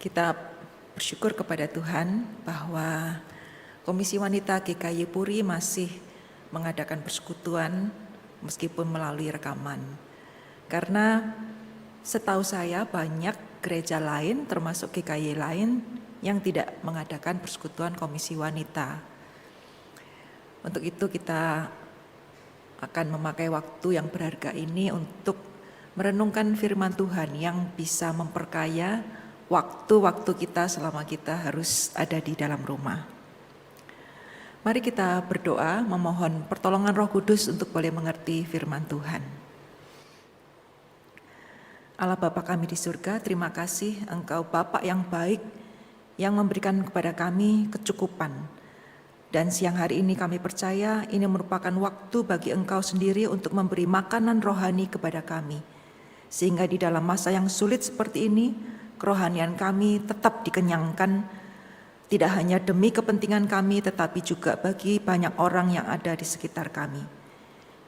Kita bersyukur kepada Tuhan bahwa Komisi Wanita GKY Puri masih mengadakan persekutuan meskipun melalui rekaman. Karena setahu saya banyak gereja lain termasuk GKY lain yang tidak mengadakan persekutuan Komisi Wanita. Untuk itu kita akan memakai waktu yang berharga ini untuk merenungkan firman Tuhan yang bisa memperkaya waktu-waktu kita selama kita harus ada di dalam rumah. Mari kita berdoa memohon pertolongan Roh Kudus untuk boleh mengerti firman Tuhan. Allah Bapa kami di surga, terima kasih Engkau Bapa yang baik yang memberikan kepada kami kecukupan. Dan siang hari ini kami percaya ini merupakan waktu bagi Engkau sendiri untuk memberi makanan rohani kepada kami. Sehingga di dalam masa yang sulit seperti ini, kerohanian kami tetap dikenyangkan, tidak hanya demi kepentingan kami, tetapi juga bagi banyak orang yang ada di sekitar kami.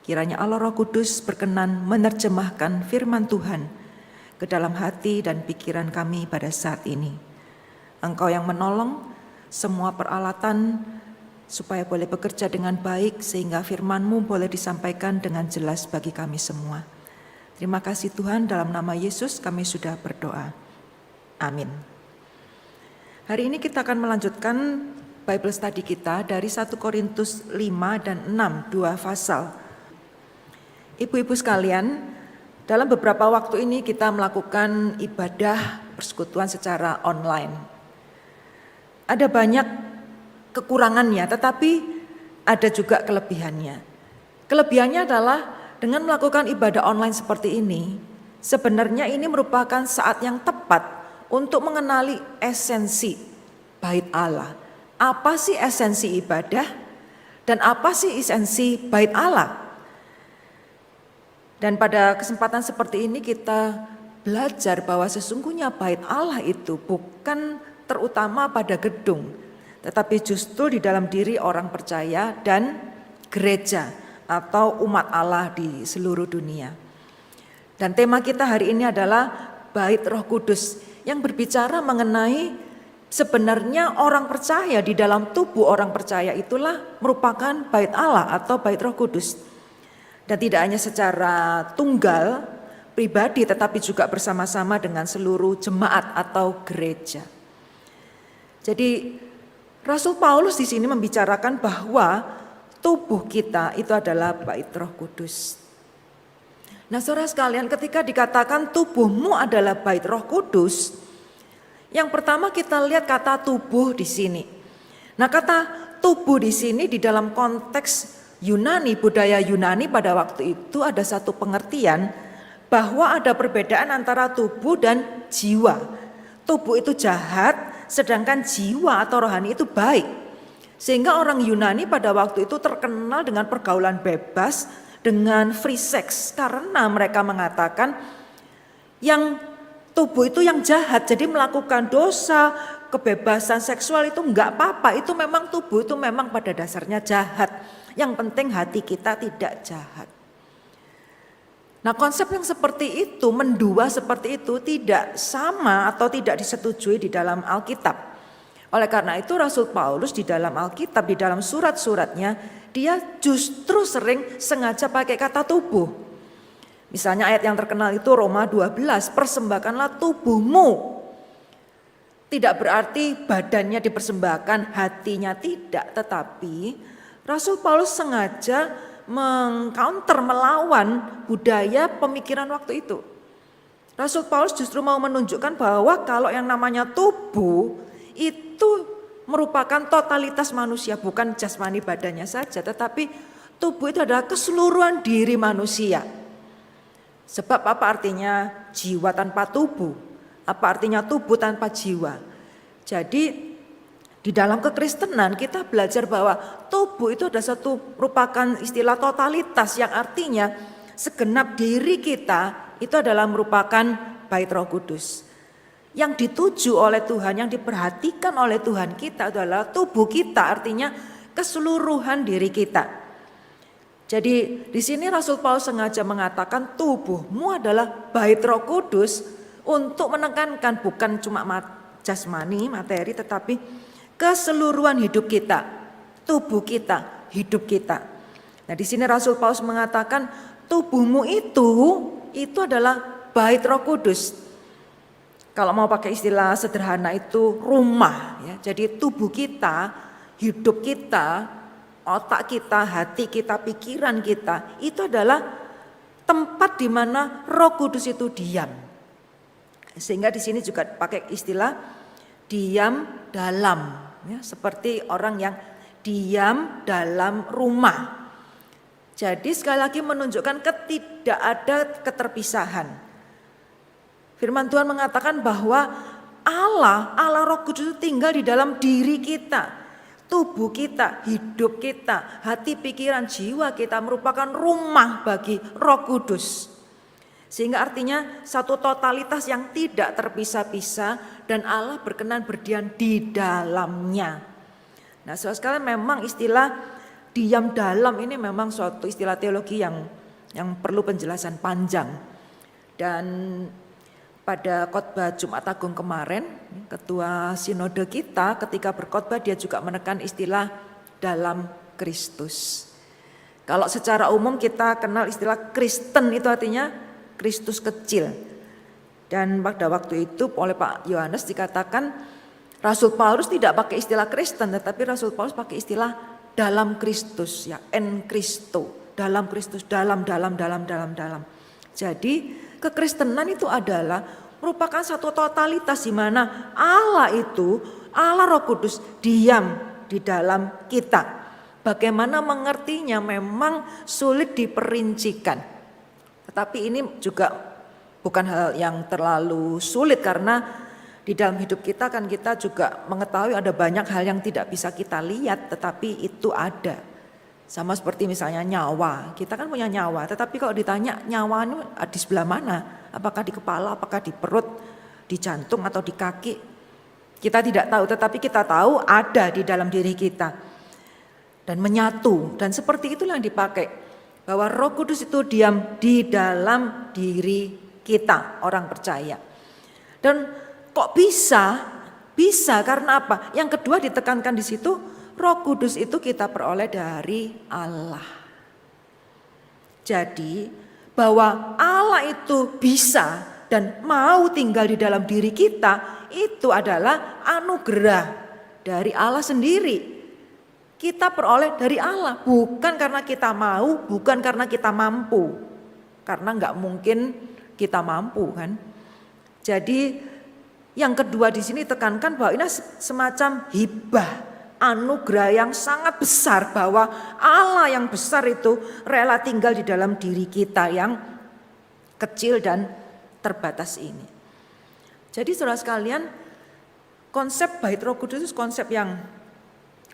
Kiranya Allah Roh Kudus berkenan menerjemahkan firman Tuhan ke dalam hati dan pikiran kami pada saat ini. Engkau yang menolong semua peralatan supaya boleh bekerja dengan baik, sehingga firman-Mu boleh disampaikan dengan jelas bagi kami semua. Terima kasih Tuhan, dalam nama Yesus kami sudah berdoa. Amin. Hari ini kita akan melanjutkan Bible study kita dari 1 Korintus 5 dan 6, 2 pasal. Ibu-ibu sekalian, dalam beberapa waktu ini kita melakukan ibadah persekutuan secara online. Ada banyak kekurangannya, tetapi ada juga kelebihannya. Kelebihannya adalah dengan melakukan ibadah online seperti ini, sebenarnya ini merupakan saat yang tepat untuk mengenali esensi bait Allah. Apa sih esensi ibadah dan apa sih esensi bait Allah? Dan pada kesempatan seperti ini kita belajar bahwa sesungguhnya bait Allah itu bukan terutama pada gedung, tetapi justru di dalam diri orang percaya dan gereja atau umat Allah di seluruh dunia. Dan tema kita hari ini adalah bait Roh Kudus, yang berbicara mengenai sebenarnya orang percaya di dalam tubuh orang percaya itulah merupakan bait Allah atau bait Roh Kudus. Dan tidak hanya secara tunggal, pribadi, tetapi juga bersama-sama dengan seluruh jemaat atau gereja. Jadi Rasul Paulus di sini membicarakan bahwa tubuh kita itu adalah bait Roh Kudus. Nah, saudara sekalian, ketika dikatakan tubuhmu adalah bait Roh Kudus, yang pertama kita lihat kata tubuh di sini. Nah, kata tubuh di sini di dalam konteks Yunani, budaya Yunani pada waktu itu ada satu pengertian bahwa ada perbedaan antara tubuh dan jiwa. Tubuh itu jahat, sedangkan jiwa atau rohani itu baik. Sehingga orang Yunani pada waktu itu terkenal dengan pergaulan bebas, dengan free sex, karena mereka mengatakan yang tubuh itu yang jahat, jadi melakukan dosa, kebebasan seksual itu enggak apa-apa, itu memang tubuh itu memang pada dasarnya jahat. Yang penting hati kita tidak jahat. Nah, konsep yang seperti itu, mendua seperti itu tidak sama atau tidak disetujui di dalam Alkitab. Oleh karena itu Rasul Paulus di dalam Alkitab, di dalam surat-suratnya, dia justru sering sengaja pakai kata tubuh. Misalnya ayat yang terkenal itu Roma 12, persembahkanlah tubuhmu. Tidak berarti badannya dipersembahkan, hatinya tidak, tetapi Rasul Paulus sengaja mengcounter, melawan budaya pemikiran waktu itu. Rasul Paulus justru mau menunjukkan bahwa kalau yang namanya tubuh itu merupakan totalitas manusia, bukan jasmani badannya saja, tetapi tubuh itu adalah keseluruhan diri manusia. Sebab apa artinya jiwa tanpa tubuh? Apa artinya tubuh tanpa jiwa? Jadi di dalam kekristenan kita belajar bahwa tubuh itu adalah merupakan istilah totalitas yang artinya segenap diri kita itu adalah merupakan bait Roh Kudus. Yang dituju oleh Tuhan, yang diperhatikan oleh Tuhan kita adalah tubuh kita, artinya keseluruhan diri kita. Jadi di sini Rasul Paulus sengaja mengatakan tubuhmu adalah bait Roh Kudus untuk menekankan bukan cuma jasmani, materi, tetapi keseluruhan hidup kita, tubuh kita, hidup kita. Nah, di sini Rasul Paulus mengatakan tubuhmu itu adalah bait Roh Kudus. Kalau mau pakai istilah sederhana itu rumah ya. Jadi tubuh kita, hidup kita, otak kita, hati kita, pikiran kita itu adalah tempat di mana Roh Kudus itu diam. Sehingga di sini juga pakai istilah diam dalam ya, seperti orang yang diam dalam rumah. Jadi sekali lagi menunjukkan tidak ada keterpisahan. Firman Tuhan mengatakan bahwa Allah Roh Kudus itu tinggal di dalam diri kita, tubuh kita, hidup kita, hati, pikiran, jiwa kita merupakan rumah bagi Roh Kudus. Sehingga artinya satu totalitas yang tidak terpisah-pisah dan Allah berkenan berdiam di dalamnya. Nah, saudara sekalian, memang istilah diam dalam ini memang suatu istilah teologi yang perlu penjelasan panjang. Dan pada khotbah Jumat Agung kemarin, ketua sinode kita ketika berkhotbah dia juga menekan istilah dalam Kristus. Kalau secara umum kita kenal istilah Kristen itu artinya Kristus kecil. Dan pada waktu itu oleh Pak Yohanes dikatakan Rasul Paulus tidak pakai istilah Kristen, tetapi Rasul Paulus pakai istilah dalam Kristus ya, en Christo, dalam Kristus, dalam. Jadi kekristenan itu adalah merupakan satu totalitas di mana Allah Roh Kudus diam di dalam kita. Bagaimana mengertinya memang sulit diperincikan. Tetapi ini juga bukan hal yang terlalu sulit karena di dalam hidup kita kan kita juga mengetahui ada banyak hal yang tidak bisa kita lihat tetapi itu ada. Sama seperti misalnya nyawa, kita kan punya nyawa, tetapi kalau ditanya nyawa itu di sebelah mana? Apakah di kepala, apakah di perut, di jantung atau di kaki? Kita tidak tahu, tetapi kita tahu ada di dalam diri kita. Dan menyatu, dan seperti itulah yang dipakai. Bahwa Roh Kudus itu diam di dalam diri kita, orang percaya. Dan kok bisa? Bisa karena apa? Yang kedua ditekankan di situ, Roh Kudus itu kita peroleh dari Allah. Jadi bahwa Allah itu bisa dan mau tinggal di dalam diri kita itu adalah anugerah dari Allah sendiri. Kita peroleh dari Allah bukan karena kita mau, bukan karena kita mampu. Karena enggak mungkin kita mampu kan. Jadi yang kedua di sini tekankan bahwa ini semacam hibah, anugerah yang sangat besar bahwa Allah yang besar itu rela tinggal di dalam diri kita yang kecil dan terbatas ini. Jadi saudara sekalian, konsep bait Roh Kudus itu konsep yang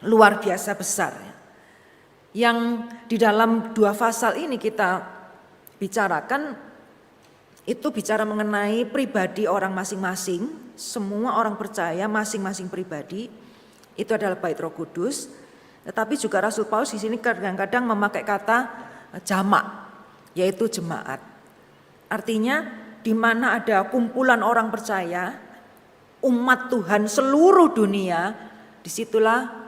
luar biasa besar. Yang di dalam 2 pasal ini kita bicarakan itu bicara mengenai pribadi orang masing-masing, semua orang percaya masing-masing pribadi. Itu adalah bait Roh Kudus. Tetapi juga Rasul Paulus di sini kadang-kadang memakai kata jamak, yaitu jemaat. Artinya di mana ada kumpulan orang percaya, umat Tuhan seluruh dunia, disitulah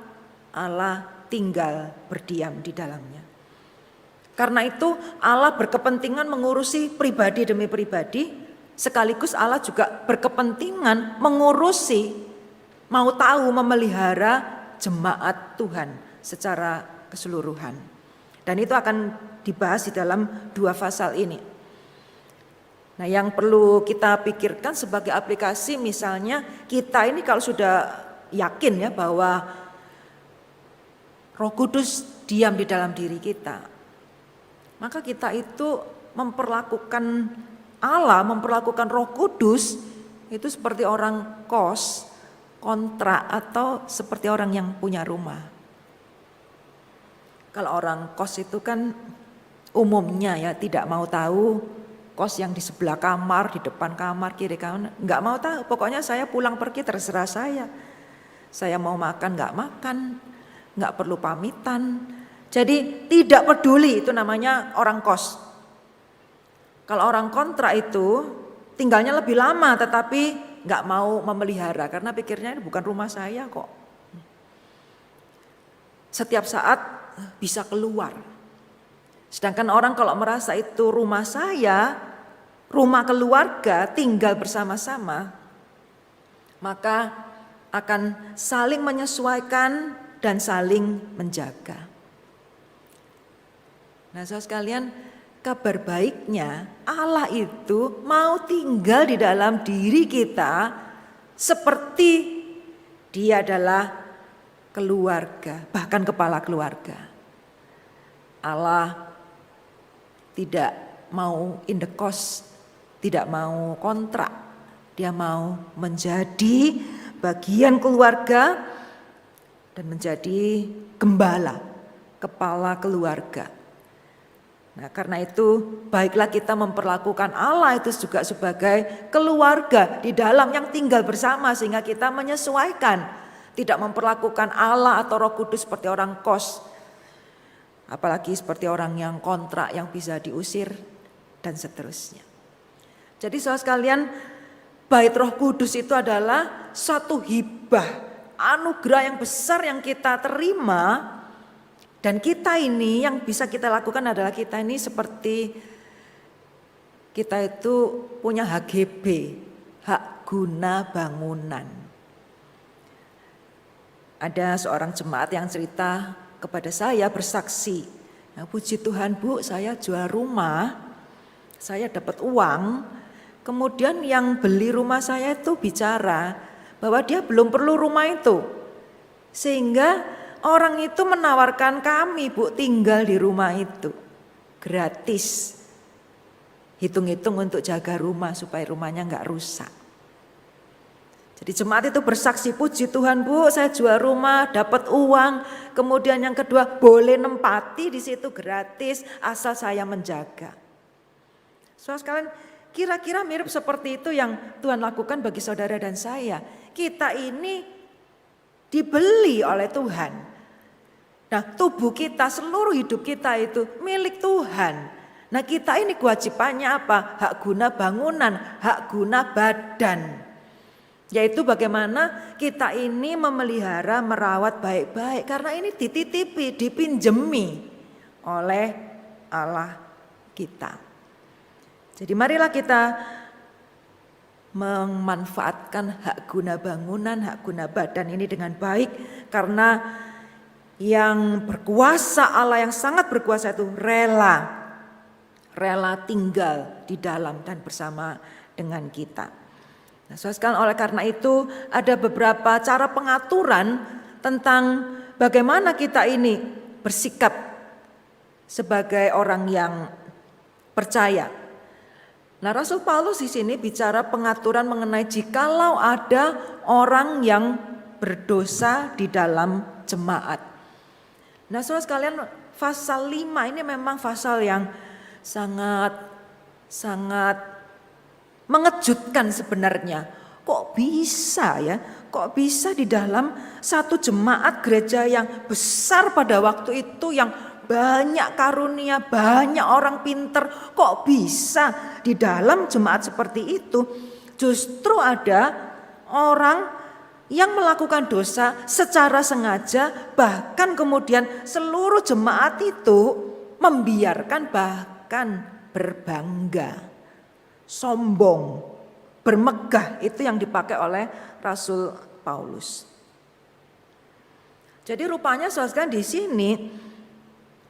Allah tinggal berdiam di dalamnya. Karena itu Allah berkepentingan mengurusi pribadi demi pribadi, sekaligus Allah juga berkepentingan mengurusi, mau tahu memelihara jemaat Tuhan secara keseluruhan. Dan itu akan dibahas di dalam 2 pasal ini. Nah, yang perlu kita pikirkan sebagai aplikasi misalnya kita ini kalau sudah yakin ya bahwa Roh Kudus diam di dalam diri kita, maka kita itu memperlakukan Allah, memperlakukan Roh Kudus itu seperti orang kos, kontrak atau seperti orang yang punya rumah. Kalau orang kos itu kan umumnya ya tidak mau tahu kos yang di sebelah kamar, di depan kamar, kiri kamar, enggak mau tahu. Pokoknya saya pulang pergi terserah saya. Saya mau makan enggak makan, enggak perlu pamitan. Jadi tidak peduli, itu namanya orang kos. Kalau orang kontrak itu tinggalnya lebih lama tetapi nggak mau memelihara karena pikirnya ini bukan rumah saya kok. Setiap saat bisa keluar. Sedangkan orang kalau merasa itu rumah saya, rumah keluarga, tinggal bersama-sama, maka akan saling menyesuaikan dan saling menjaga. Nah, saudara sekalian, kabar baiknya Allah itu mau tinggal di dalam diri kita seperti Dia adalah keluarga, bahkan kepala keluarga. Allah tidak mau in the cost, tidak mau kontrak. Dia mau menjadi bagian keluarga dan menjadi gembala, kepala keluarga. Nah, karena itu baiklah kita memperlakukan Allah itu juga sebagai keluarga di dalam yang tinggal bersama sehingga kita menyesuaikan. Tidak memperlakukan Allah atau Roh Kudus seperti orang kos. Apalagi seperti orang yang kontrak yang bisa diusir dan seterusnya. Jadi saudara sekalian, bait Roh Kudus itu adalah satu hibah, anugerah yang besar yang kita terima. Dan kita ini yang bisa kita lakukan adalah kita ini seperti kita itu punya HGB, hak guna bangunan. Ada seorang jemaat yang cerita kepada saya bersaksi, nah, puji Tuhan Bu, saya jual rumah, saya dapat uang, kemudian yang beli rumah saya itu bicara bahwa dia belum perlu rumah itu, sehingga orang itu menawarkan kami Bu tinggal di rumah itu gratis. Hitung-hitung untuk jaga rumah supaya rumahnya enggak rusak. Jadi jemaat itu bersaksi, puji Tuhan Bu, saya jual rumah, dapat uang. Kemudian yang kedua, boleh nempati di situ gratis asal saya menjaga. Saudara sekalian, kira-kira mirip seperti itu yang Tuhan lakukan bagi saudara dan saya. Kita ini dibeli oleh Tuhan. Nah, tubuh kita, seluruh hidup kita itu milik Tuhan. Nah, kita ini kewajibannya apa? Hak guna bangunan, hak guna badan. Yaitu bagaimana kita ini memelihara, merawat baik-baik. Karena ini dititipi, dipinjemi oleh Allah kita. Jadi marilah kita memanfaatkan hak guna bangunan, hak guna badan ini dengan baik. Karena yang berkuasa, Allah yang sangat berkuasa itu rela tinggal di dalam dan bersama dengan kita. Nah, saudara, oleh karena itu ada beberapa cara pengaturan tentang bagaimana kita ini bersikap sebagai orang yang percaya. Nah, Rasul Paulus di sini bicara pengaturan mengenai jikalau ada orang yang berdosa di dalam jemaat. Nah, saudara sekalian, pasal 5 ini memang pasal yang sangat mengejutkan sebenarnya. Kok bisa ya? Kok bisa di dalam satu jemaat gereja yang besar pada waktu itu, yang banyak karunia, banyak orang pinter, kok bisa di dalam jemaat seperti itu justru ada orang yang melakukan dosa secara sengaja, bahkan kemudian seluruh jemaat itu membiarkan, bahkan berbangga, sombong, bermegah. Itu yang dipakai oleh Rasul Paulus. Jadi rupanya saudara di sini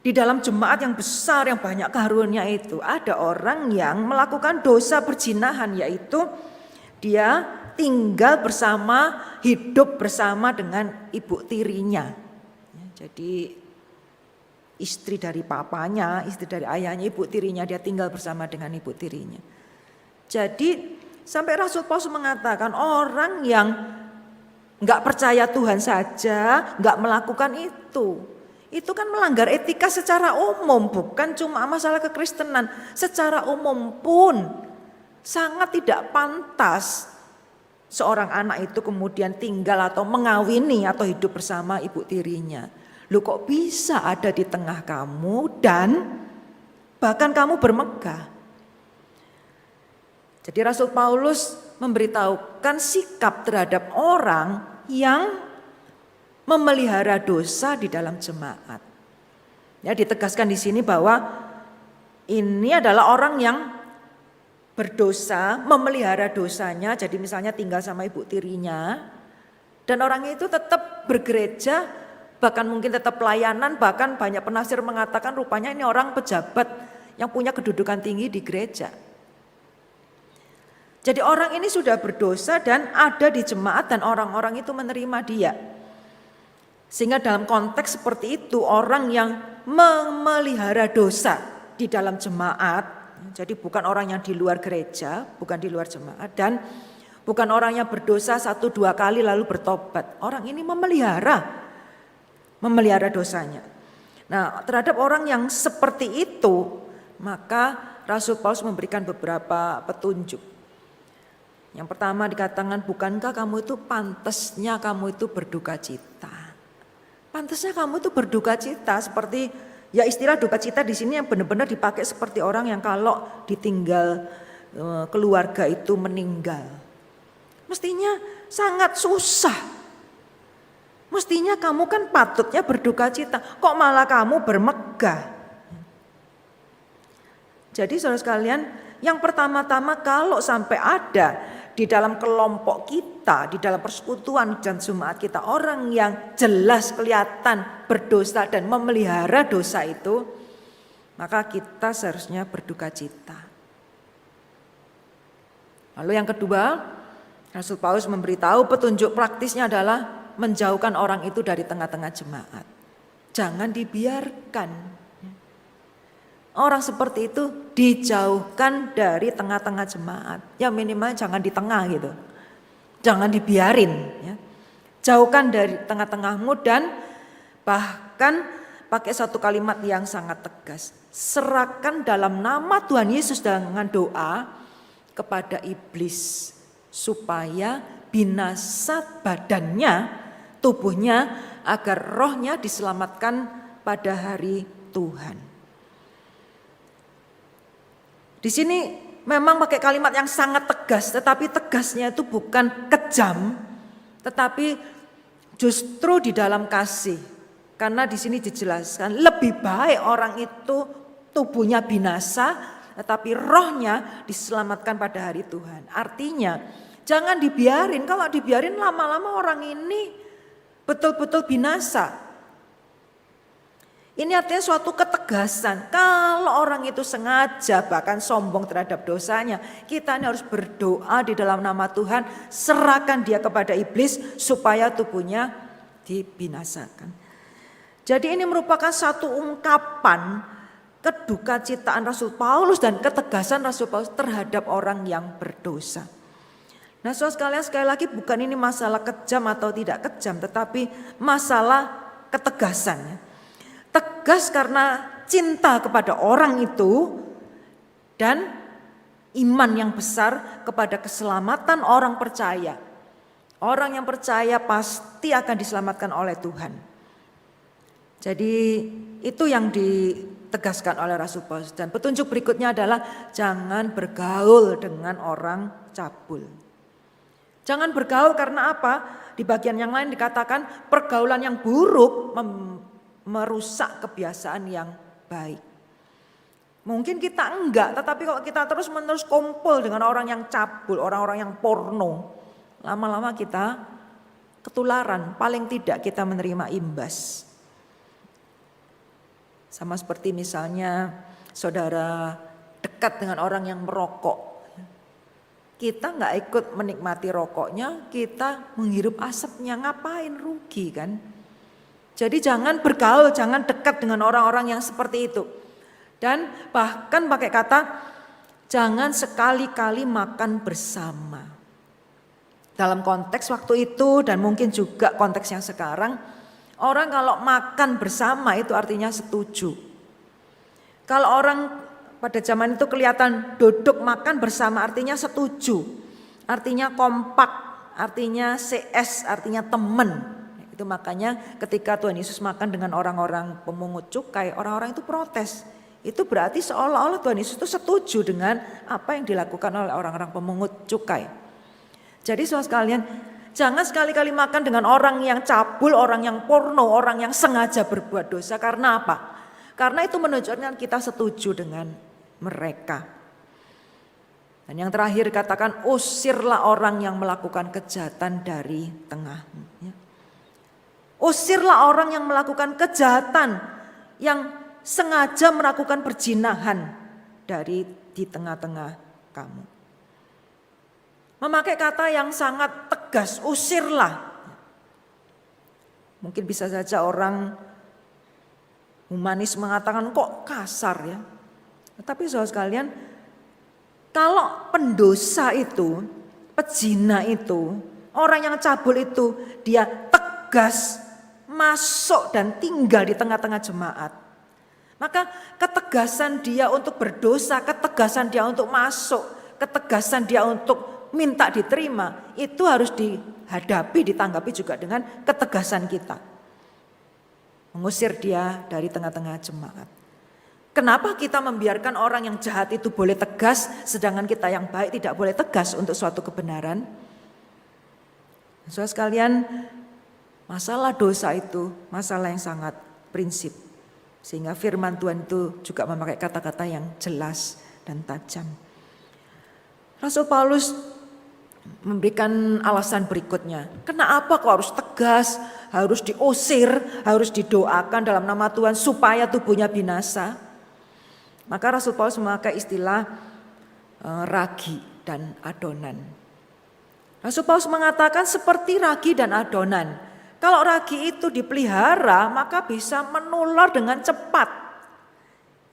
di dalam jemaat yang besar yang banyak karunia itu ada orang yang melakukan dosa perzinahan, yaitu dia tinggal bersama, hidup bersama dengan ibu tirinya. Jadi istri dari papanya, istri dari ayahnya, ibu tirinya, dia tinggal bersama dengan ibu tirinya. Jadi sampai Rasul Paulus mengatakan orang yang gak percaya Tuhan saja gak melakukan itu kan melanggar etika secara umum, bukan cuma masalah kekristenan. Secara umum pun sangat tidak pantas seorang anak itu kemudian tinggal atau mengawini atau hidup bersama ibu tirinya. Lu kok bisa ada di tengah kamu dan bahkan kamu bermegah. Jadi Rasul Paulus memberitahukan sikap terhadap orang yang memelihara dosa di dalam jemaat. Ya, ditegaskan di sini bahwa ini adalah orang yang berdosa, memelihara dosanya. Jadi misalnya tinggal sama ibu tirinya dan orang itu tetap bergereja, bahkan mungkin tetap pelayanan, bahkan banyak penafsir mengatakan rupanya ini orang pejabat yang punya kedudukan tinggi di gereja. Jadi orang ini sudah berdosa dan ada di jemaat dan orang-orang itu menerima dia. Sehingga dalam konteks seperti itu orang yang memelihara dosa di dalam jemaat, jadi bukan orang yang di luar gereja, bukan di luar jemaat, dan bukan orang yang berdosa 1-2 kali lalu bertobat. Orang ini memelihara dosanya. Nah, terhadap orang yang seperti itu, maka Rasul Paulus memberikan beberapa petunjuk. Yang pertama dikatakan, bukankah kamu itu pantasnya kamu itu berduka cita. Pantasnya kamu itu berduka cita, seperti ya istilah duka cita di sini yang benar-benar dipakai seperti orang yang kalau ditinggal keluarga itu meninggal. Mestinya sangat susah. Mestinya kamu kan patutnya berduka cita, kok malah kamu bermegah. Jadi saudara sekalian, yang pertama-tama kalau sampai ada di dalam kelompok kita, di dalam persekutuan dan jemaat kita orang yang jelas kelihatan berdosa dan memelihara dosa itu, maka kita seharusnya berduka cita. Lalu yang kedua, Rasul Paulus memberitahu petunjuk praktisnya adalah menjauhkan orang itu dari tengah-tengah jemaat. Jangan dibiarkan orang seperti itu dijauhkan dari tengah-tengah jemaat. Ya minimal jangan di tengah gitu. Jangan dibiarin. Ya. Jauhkan dari tengah-tengahmu dan bahkan pakai satu kalimat yang sangat tegas. Serahkan dalam nama Tuhan Yesus dengan doa kepada iblis. Supaya binasa badannya, tubuhnya agar rohnya diselamatkan pada hari Tuhan. Di sini memang pakai kalimat yang sangat tegas, tetapi tegasnya itu bukan kejam, tetapi justru di dalam kasih. Karena di sini dijelaskan lebih baik orang itu tubuhnya binasa, tetapi rohnya diselamatkan pada hari Tuhan. Artinya jangan dibiarin, kalau dibiarin lama-lama orang ini betul-betul binasa. Ini artinya suatu ketegasan. Kalau orang itu sengaja bahkan sombong terhadap dosanya, kita ini harus berdoa di dalam nama Tuhan, serahkan dia kepada iblis supaya tubuhnya dibinasakan. Jadi ini merupakan satu ungkapan kedukacitaan Rasul Paulus dan ketegasan Rasul Paulus terhadap orang yang berdosa. Nah, saudara sekalian, sekali lagi bukan ini masalah kejam atau tidak kejam, tetapi masalah ketegasannya. Tegas karena cinta kepada orang itu dan iman yang besar kepada keselamatan orang percaya. Orang yang percaya pasti akan diselamatkan oleh Tuhan. Jadi itu yang ditegaskan oleh Rasul Paulus. Dan petunjuk berikutnya adalah jangan bergaul dengan orang cabul. Jangan bergaul karena apa? Di bagian yang lain dikatakan pergaulan yang buruk merusak kebiasaan yang baik. Mungkin kita enggak, tetapi kalau kita terus-menerus kumpul dengan orang yang cabul, orang-orang yang porno, lama-lama kita ketularan, paling tidak kita menerima imbas. Sama seperti misalnya saudara dekat dengan orang yang merokok. Kita enggak ikut menikmati rokoknya, kita menghirup asapnya, ngapain, rugi kan? Jadi jangan bergaul, jangan dekat dengan orang-orang yang seperti itu. Dan bahkan pakai kata jangan sekali-kali makan bersama. Dalam konteks waktu itu dan mungkin juga konteks yang sekarang, orang kalau makan bersama itu artinya setuju. Kalau orang pada zaman itu kelihatan duduk makan bersama artinya setuju. Artinya kompak, artinya CS, artinya teman. Itu makanya ketika Tuhan Yesus makan dengan orang-orang pemungut cukai, orang-orang itu protes. Itu berarti seolah-olah Tuhan Yesus itu setuju dengan apa yang dilakukan oleh orang-orang pemungut cukai. Jadi saudara sekalian, jangan sekali-kali makan dengan orang yang cabul, orang yang porno, orang yang sengaja berbuat dosa. Karena apa? Karena itu menunjukkan kita setuju dengan mereka. Dan yang terakhir katakan, usirlah orang yang melakukan kejahatan dari tengahmu. Usirlah orang yang melakukan kejahatan, yang sengaja melakukan perzinahan di tengah-tengah kamu. Memakai kata yang sangat tegas, usirlah. Mungkin bisa saja orang humanis mengatakan kok kasar ya. Tetapi saudara sekalian, kalau pendosa itu, pezina itu, orang yang cabul itu, dia tegas masuk dan tinggal di tengah-tengah jemaat. Maka ketegasan dia untuk berdosa, ketegasan dia untuk masuk, ketegasan dia untuk minta diterima, itu harus dihadapi, ditanggapi juga dengan ketegasan kita. Mengusir dia dari tengah-tengah jemaat. Kenapa kita membiarkan orang yang jahat itu boleh tegas, sedangkan kita yang baik tidak boleh tegas untuk suatu kebenaran? Saudara sekalian, masalah dosa itu masalah yang sangat prinsip. Sehingga firman Tuhan itu juga memakai kata-kata yang jelas dan tajam. Rasul Paulus memberikan alasan berikutnya. Kenapa kok harus tegas, harus diusir, harus didoakan dalam nama Tuhan supaya tubuhnya binasa? Maka Rasul Paulus memakai istilah ragi dan adonan. Rasul Paulus mengatakan seperti ragi dan adonan. Kalau ragi itu dipelihara maka bisa menular dengan cepat.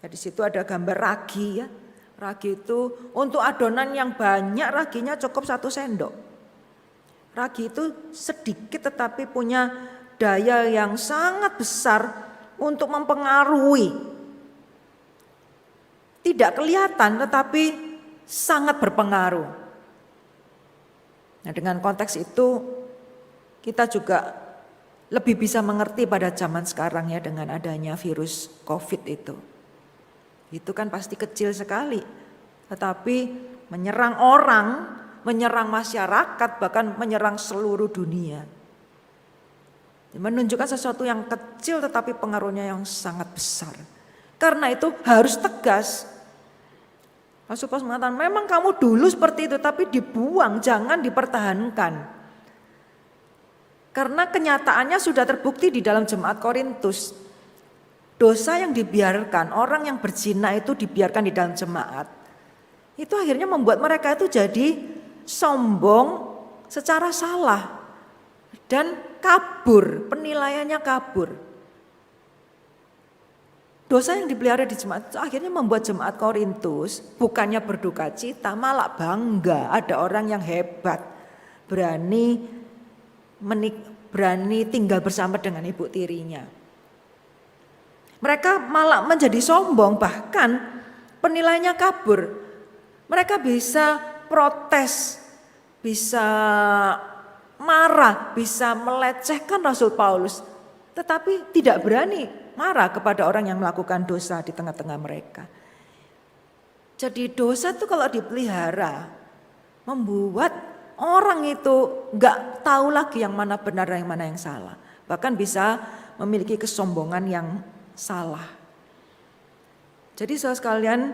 Ya, di situ ada gambar ragi ya. Ragi itu untuk adonan yang banyak raginya cukup 1 sendok. Ragi itu sedikit tetapi punya daya yang sangat besar untuk mempengaruhi. Tidak kelihatan tetapi sangat berpengaruh. Nah, dengan konteks itu kita juga lebih bisa mengerti pada zaman sekarang ya dengan adanya virus COVID itu. Itu kan pasti kecil sekali, tetapi menyerang orang, menyerang masyarakat, bahkan menyerang seluruh dunia. Menunjukkan sesuatu yang kecil tetapi pengaruhnya yang sangat besar. Karena itu harus tegas. Rasul Paulus mengatakan memang kamu dulu seperti itu tapi dibuang, jangan dipertahankan. Karena kenyataannya sudah terbukti di dalam jemaat Korintus. Dosa yang dibiarkan, orang yang berzina itu dibiarkan di dalam jemaat. Itu akhirnya membuat mereka itu jadi sombong secara salah. Dan kabur, penilaiannya kabur. Dosa yang dipelihara di jemaat itu akhirnya membuat jemaat Korintus bukannya berduka cita, malah bangga. Ada orang yang hebat, berani tinggal bersama dengan ibu tirinya. Mereka malah menjadi sombong, bahkan penilaiannya kabur. Mereka bisa protes, bisa marah, bisa melecehkan Rasul Paulus, tetapi tidak berani marah kepada orang yang melakukan dosa di tengah-tengah mereka. Jadi dosa itu kalau dipelihara membuat orang itu gak tahu lagi yang mana benar dan yang mana yang salah. Bahkan bisa memiliki kesombongan yang salah. Jadi saudara sekalian,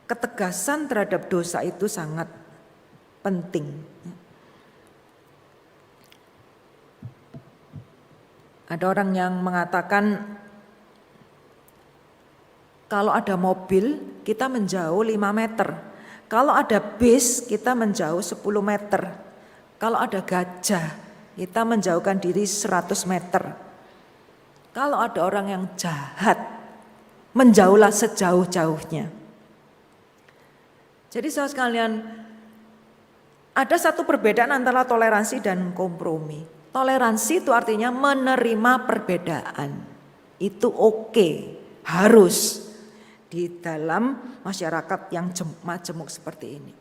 ketegasan terhadap dosa itu sangat penting. Ada orang yang mengatakan kalau ada mobil kita menjauh 5 meter. Kalau ada bis kita menjauh 10 meter. Kalau ada gajah kita menjauhkan diri 100 meter. Kalau ada orang yang jahat menjauhlah sejauh-jauhnya. Jadi saudara sekalian, ada satu perbedaan antara toleransi dan kompromi. Toleransi itu artinya menerima perbedaan. Itu oke, harus di dalam masyarakat yang majemuk seperti ini.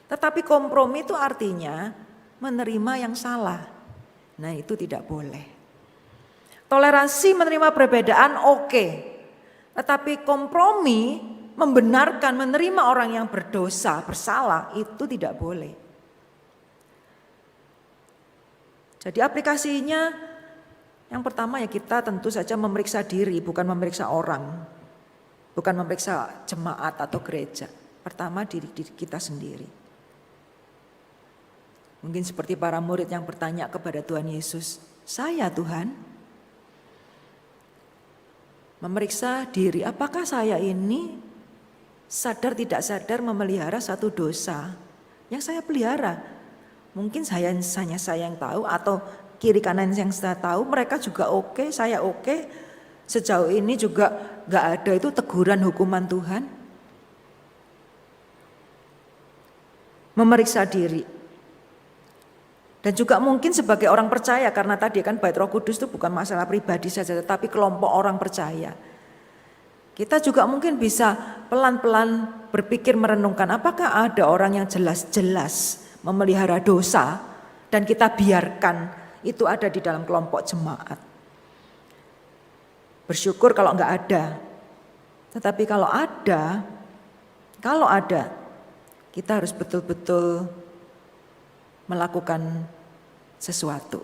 Tetapi kompromi itu artinya menerima yang salah. Nah, itu tidak boleh. Toleransi menerima perbedaan oke. Tetapi kompromi membenarkan menerima orang yang berdosa, bersalah, itu tidak boleh. Jadi aplikasinya yang pertama ya kita tentu saja memeriksa diri, bukan memeriksa orang. Bukan memeriksa jemaat atau gereja. Pertama diri kita sendiri. Mungkin seperti para murid yang bertanya kepada Tuhan Yesus, "Saya Tuhan?" Memeriksa diri, apakah saya ini sadar tidak sadar memelihara satu dosa yang saya pelihara? Mungkin hanya saya yang tahu atau kiri kanan yang saya tahu, mereka juga oke, saya oke. Sejauh ini juga gak ada itu teguran hukuman Tuhan. Memeriksa diri. Dan juga mungkin sebagai orang percaya, karena tadi kan Bait Roh Kudus itu bukan masalah pribadi saja, tetapi kelompok orang percaya. Kita juga mungkin bisa pelan-pelan berpikir merenungkan, apakah ada orang yang jelas-jelas memelihara dosa dan kita biarkan itu ada di dalam kelompok jemaat. Bersyukur kalau enggak ada. Tetapi kalau ada, kita harus betul-betul melakukan sesuatu.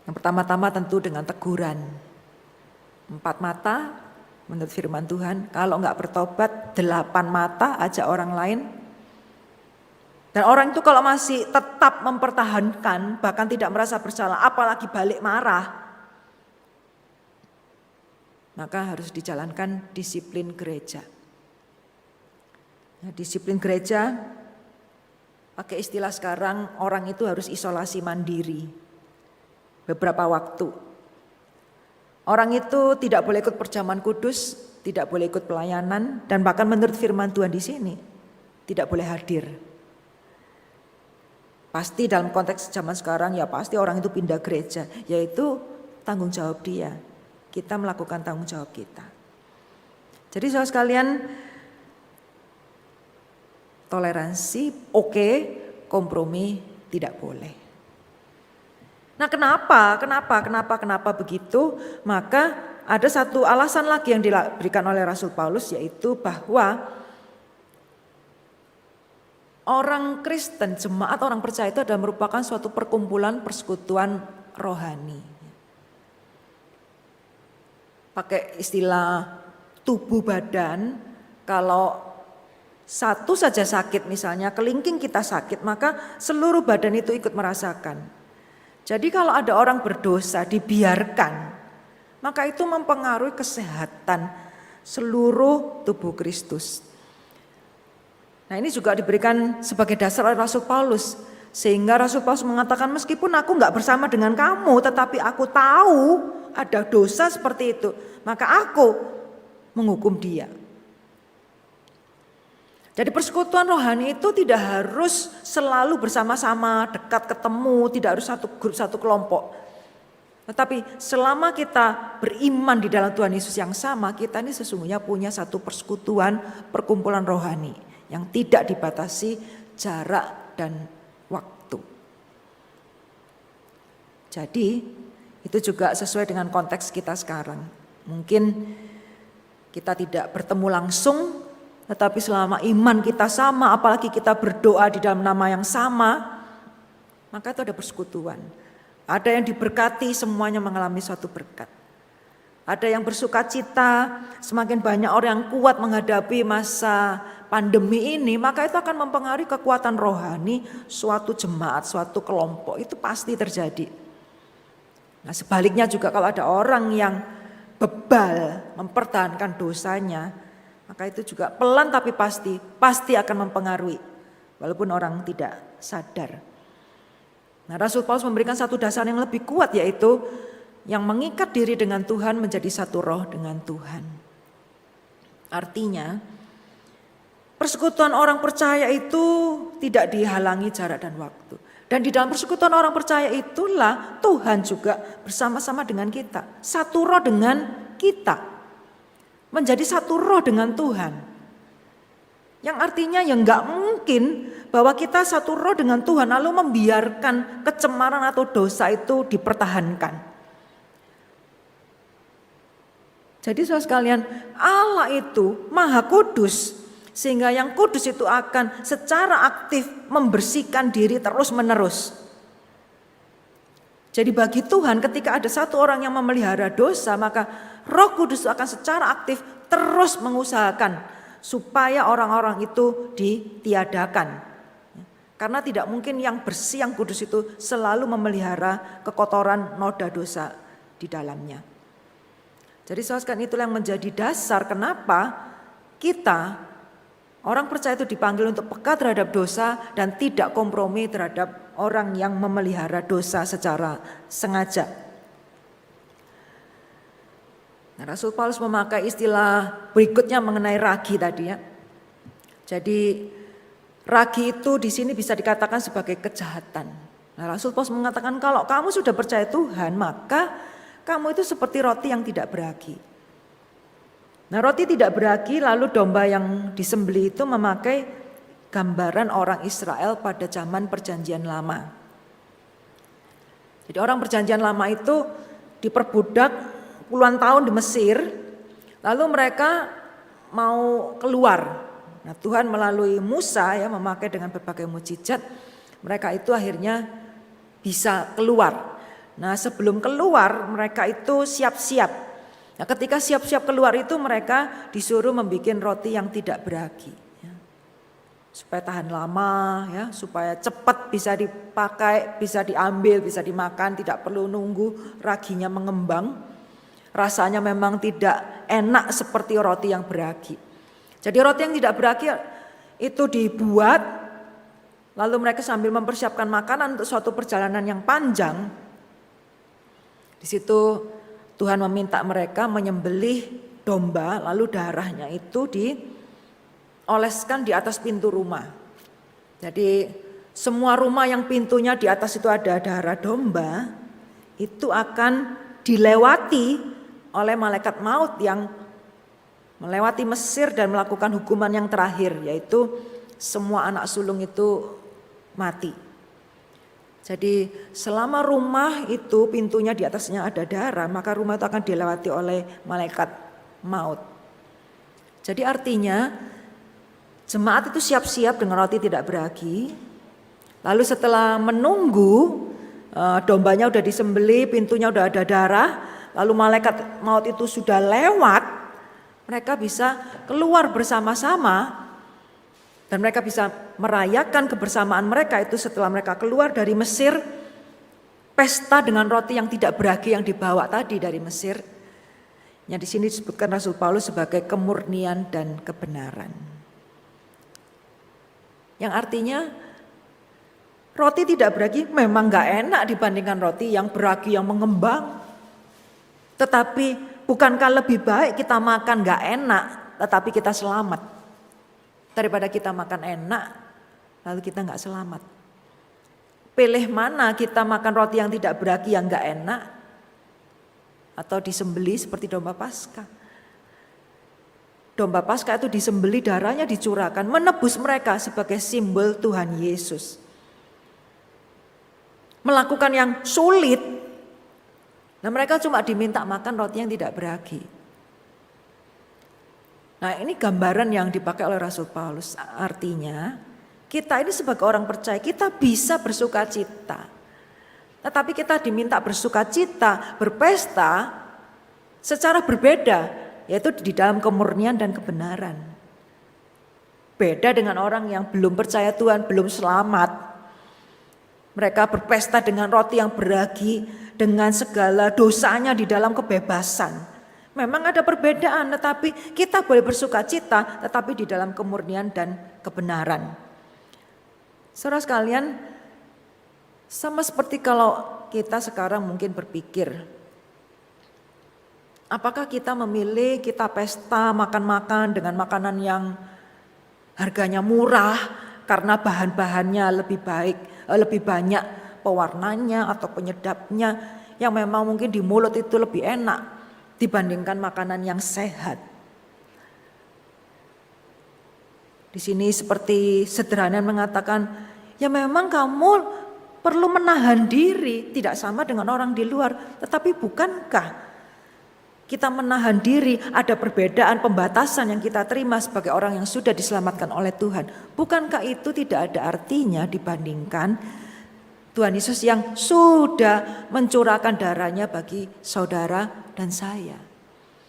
Yang pertama-tama tentu dengan teguran. 4 mata menurut firman Tuhan, kalau enggak bertobat 8 mata ajak orang lain. Dan orang itu kalau masih tetap mempertahankan, bahkan tidak merasa bersalah, apalagi balik marah, maka harus dijalankan disiplin gereja. Nah, disiplin gereja, pakai istilah sekarang, orang itu harus isolasi mandiri beberapa waktu. Orang itu tidak boleh ikut perjamuan kudus, tidak boleh ikut pelayanan, dan bahkan menurut firman Tuhan di sini, tidak boleh hadir. Pasti dalam konteks zaman sekarang ya pasti orang itu pindah gereja, yaitu tanggung jawab dia. Kita melakukan tanggung jawab kita. Jadi saudara sekalian, toleransi oke, kompromi tidak boleh. Nah kenapa begitu? Maka ada satu alasan lagi yang diberikan oleh Rasul Paulus, yaitu bahwa orang Kristen, jemaat orang percaya itu adalah merupakan suatu perkumpulan persekutuan rohani. Pakai istilah tubuh badan, kalau satu saja sakit misalnya, kelingking kita sakit, maka seluruh badan itu ikut merasakan. Jadi kalau ada orang berdosa dibiarkan, maka itu mempengaruhi kesehatan seluruh tubuh Kristus. Nah ini juga diberikan sebagai dasar oleh Rasul Paulus. Sehingga Rasul Paulus mengatakan, meskipun aku gak bersama dengan kamu, tetapi aku tahu ada dosa seperti itu, maka aku menghukum dia. Jadi persekutuan rohani itu tidak harus selalu bersama-sama, dekat ketemu, tidak harus satu grup, satu kelompok. Tetapi selama kita beriman di dalam Tuhan Yesus yang sama, kita ini sesungguhnya punya satu persekutuan, perkumpulan rohani yang tidak dibatasi jarak dan waktu. Jadi itu juga sesuai dengan konteks kita sekarang. Mungkin kita tidak bertemu langsung, tetapi selama iman kita sama, apalagi kita berdoa di dalam nama yang sama, maka itu ada persekutuan. Ada yang diberkati, semuanya mengalami suatu berkat. Ada yang bersuka cita, semakin banyak orang yang kuat menghadapi masa pandemi ini, maka itu akan mempengaruhi kekuatan rohani suatu jemaat, suatu kelompok, itu pasti terjadi. Nah sebaliknya juga kalau ada orang yang bebal mempertahankan dosanya, maka itu juga pelan tapi pasti akan mempengaruhi, walaupun orang tidak sadar. Nah Rasul Paulus memberikan satu dasar yang lebih kuat, yaitu yang mengikat diri dengan Tuhan menjadi satu roh dengan Tuhan. Artinya persekutuan orang percaya itu tidak dihalangi jarak dan waktu. Dan di dalam persekutuan orang percaya itulah Tuhan juga bersama-sama dengan kita. Satu roh dengan kita. Menjadi satu roh dengan Tuhan. Yang artinya ya enggak mungkin bahwa kita satu roh dengan Tuhan lalu membiarkan kecemaran atau dosa itu dipertahankan. Jadi saudara sekalian, Allah itu maha kudus, sehingga yang kudus itu akan secara aktif membersihkan diri terus menerus. Jadi bagi Tuhan ketika ada satu orang yang memelihara dosa, maka Roh Kudus akan secara aktif terus mengusahakan supaya orang-orang itu ditiadakan. Karena tidak mungkin yang bersih, yang kudus itu selalu memelihara kekotoran noda dosa di dalamnya. Jadi saudara, itulah yang menjadi dasar kenapa kita orang percaya itu dipanggil untuk peka terhadap dosa dan tidak kompromi terhadap orang yang memelihara dosa secara sengaja. Nah, Rasul Paulus memakai istilah berikutnya mengenai ragi tadi ya. Jadi ragi itu di sini bisa dikatakan sebagai kejahatan. Nah, Rasul Paulus mengatakan kalau kamu sudah percaya Tuhan, maka kamu itu seperti roti yang tidak beragi. Nah, roti tidak beragi, lalu domba yang disembelih itu memakai gambaran orang Israel pada zaman Perjanjian Lama. Jadi orang Perjanjian Lama itu diperbudak puluhan tahun di Mesir, lalu mereka mau keluar. Nah, Tuhan melalui Musa ya memakai dengan berbagai mukjizat, mereka itu akhirnya bisa keluar. Nah, sebelum keluar mereka itu siap-siap. Nah, ketika siap-siap keluar itu mereka disuruh membuat roti yang tidak beragi. Ya. Supaya tahan lama ya, supaya cepat bisa dipakai, bisa diambil, bisa dimakan, tidak perlu nunggu raginya mengembang. Rasanya memang tidak enak seperti roti yang beragi. Jadi roti yang tidak beragi itu dibuat, lalu mereka sambil mempersiapkan makanan untuk suatu perjalanan yang panjang. Di situ Tuhan meminta mereka menyembelih domba, lalu darahnya itu dioleskan di atas pintu rumah. Jadi semua rumah yang pintunya di atas itu ada darah domba, itu akan dilewati oleh malaikat maut yang melewati Mesir dan melakukan hukuman yang terakhir, yaitu semua anak sulung itu mati. Jadi selama rumah itu pintunya di atasnya ada darah, maka rumah itu akan dilewati oleh malaikat maut. Jadi artinya jemaat itu siap-siap dengan roti tidak beragi. Lalu setelah menunggu dombanya udah disembelih, pintunya udah ada darah, lalu malaikat maut itu sudah lewat, mereka bisa keluar bersama-sama dan mereka bisa merayakan kebersamaan mereka itu setelah mereka keluar dari Mesir, pesta dengan roti yang tidak beragi yang dibawa tadi dari Mesir. Yang di sini disebutkan Rasul Paulus sebagai kemurnian dan kebenaran. Yang artinya roti tidak beragi memang gak enak dibandingkan roti yang beragi yang mengembang. Tetapi bukankah lebih baik kita makan gak enak tetapi kita selamat daripada kita makan enak lalu kita gak selamat. Pilih mana, kita makan roti yang tidak beragi yang gak enak atau disembelih seperti domba Paskah. Domba Paskah itu disembelih, darahnya dicurahkan menebus mereka sebagai simbol Tuhan Yesus. Melakukan yang sulit. Nah, mereka cuma diminta makan roti yang tidak beragi. Nah, ini gambaran yang dipakai oleh Rasul Paulus. Artinya kita ini sebagai orang percaya kita bisa bersuka cita. Tetapi kita diminta bersuka cita, berpesta secara berbeda, yaitu di dalam kemurnian dan kebenaran. Beda dengan orang yang belum percaya Tuhan, belum selamat. Mereka berpesta dengan roti yang beragi, dengan segala dosanya di dalam kebebasan. Memang ada perbedaan, tetapi kita boleh bersuka cita, tetapi di dalam kemurnian dan kebenaran. Saudara sekalian, sama seperti kalau kita sekarang mungkin berpikir, apakah kita memilih kita pesta makan-makan dengan makanan yang harganya murah karena bahan-bahannya lebih baik, lebih banyak pewarnanya atau penyedapnya yang memang mungkin di mulut itu lebih enak dibandingkan makanan yang sehat. Di sini seperti sederhana mengatakan, ya memang kamu perlu menahan diri, tidak sama dengan orang di luar. Tetapi bukankah kita menahan diri, ada perbedaan pembatasan yang kita terima sebagai orang yang sudah diselamatkan oleh Tuhan. Bukankah itu tidak ada artinya dibandingkan Tuhan Yesus yang sudah mencurahkan darahnya bagi saudara dan saya.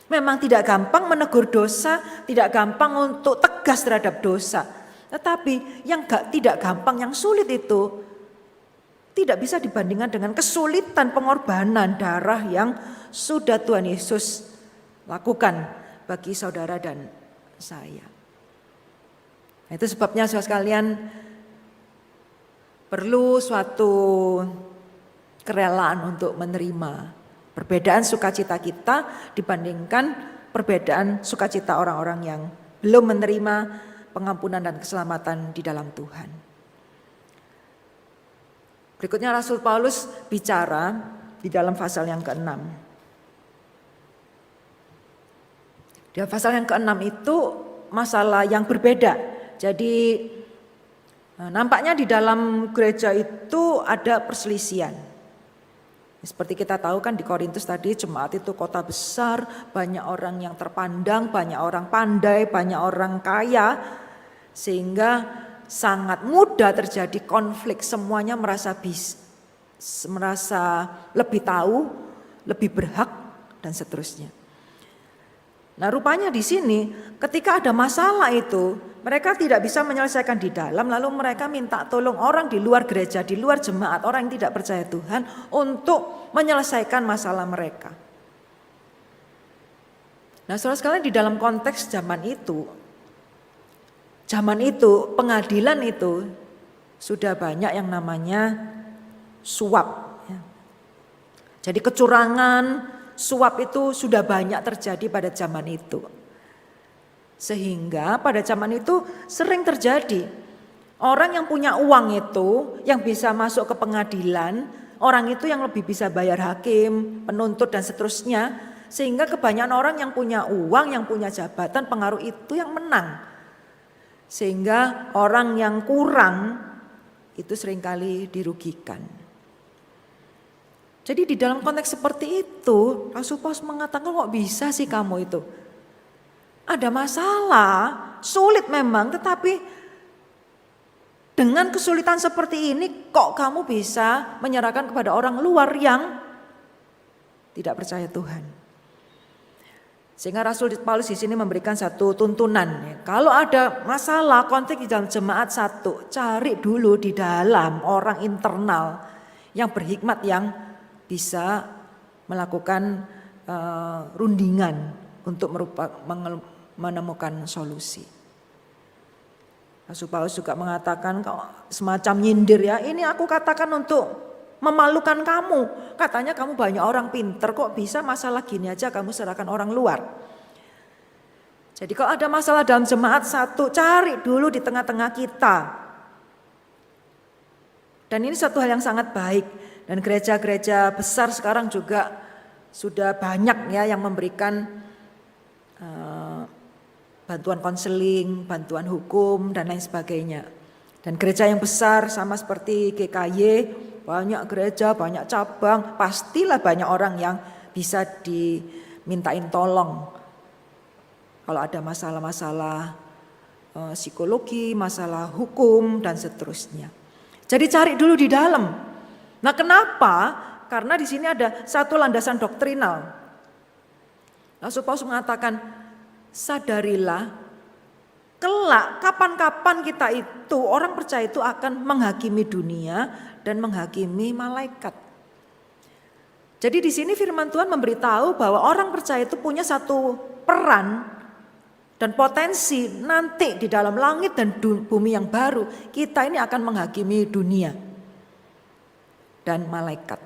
Memang tidak gampang menegur dosa, tidak gampang untuk tegas terhadap dosa. Tetapi yang tidak gampang, yang sulit itu tidak bisa dibandingkan dengan kesulitan pengorbanan darah yang sudah Tuhan Yesus lakukan bagi saudara dan saya. Nah, itu sebabnya saudara sekalian perlu suatu kerelaan untuk menerima perbedaan sukacita kita dibandingkan perbedaan sukacita orang-orang yang belum menerima pengampunan dan keselamatan di dalam Tuhan. Berikutnya Rasul Paulus bicara di dalam pasal yang ke-6. Di pasal yang ke-6 itu masalah yang berbeda. Jadi nampaknya di dalam gereja itu ada perselisihan. Seperti kita tahu kan di Korintus tadi jemaat itu kota besar, banyak orang yang terpandang, banyak orang pandai, banyak orang kaya. Sehingga sangat mudah terjadi konflik, semuanya merasa lebih tahu, lebih berhak dan seterusnya. Nah, rupanya di sini ketika ada masalah itu mereka tidak bisa menyelesaikan di dalam, lalu mereka minta tolong orang di luar gereja, di luar jemaat, orang yang tidak percaya Tuhan untuk menyelesaikan masalah mereka. Nah, saudara sekalian, di dalam konteks zaman itu pengadilan itu sudah banyak yang namanya suap. Jadi kecurangan, suap itu sudah banyak terjadi pada zaman itu. Sehingga pada zaman itu sering terjadi orang yang punya uang itu yang bisa masuk ke pengadilan, orang itu yang lebih bisa bayar hakim, penuntut dan seterusnya. Sehingga kebanyakan orang yang punya uang, yang punya jabatan, pengaruh itu yang menang. Sehingga orang yang kurang itu seringkali dirugikan. Jadi di dalam konteks seperti itu, Rasul Paulus mengatakan kok bisa sih kamu itu? Ada masalah, sulit memang, tetapi dengan kesulitan seperti ini kok kamu bisa menyerahkan kepada orang luar yang tidak percaya Tuhan. Sehingga Rasul Paulus di sini memberikan satu tuntunan. Kalau ada masalah konflik di dalam jemaat satu, cari dulu di dalam orang internal yang berhikmat yang bisa melakukan rundingan untuk menemukan solusi. Rasul Paulus juga mengatakan semacam nyindir ya, ini aku katakan untuk memalukan kamu. Katanya kamu banyak orang pinter, kok bisa masalah gini aja kamu serahkan orang luar. Jadi kalau ada masalah dalam jemaat satu, cari dulu di tengah-tengah kita. Dan ini satu hal yang sangat baik. Dan gereja-gereja besar sekarang juga sudah banyak ya yang memberikan bantuan konseling, bantuan hukum dan lain sebagainya. Dan gereja yang besar sama seperti GKY, banyak gereja, banyak cabang, pastilah banyak orang yang bisa dimintain tolong. Kalau ada masalah-masalah psikologi, masalah hukum dan seterusnya. Jadi cari dulu di dalam. Nah, kenapa? Karena di sini ada satu landasan doktrinal. Rasul Paulus mengatakan, sadarilah kelak kapan-kapan kita itu orang percaya itu akan menghakimi dunia dan menghakimi malaikat. Jadi di sini firman Tuhan memberitahu bahwa orang percaya itu punya satu peran dan potensi nanti di dalam langit dan bumi yang baru kita ini akan menghakimi dunia dan malaikat.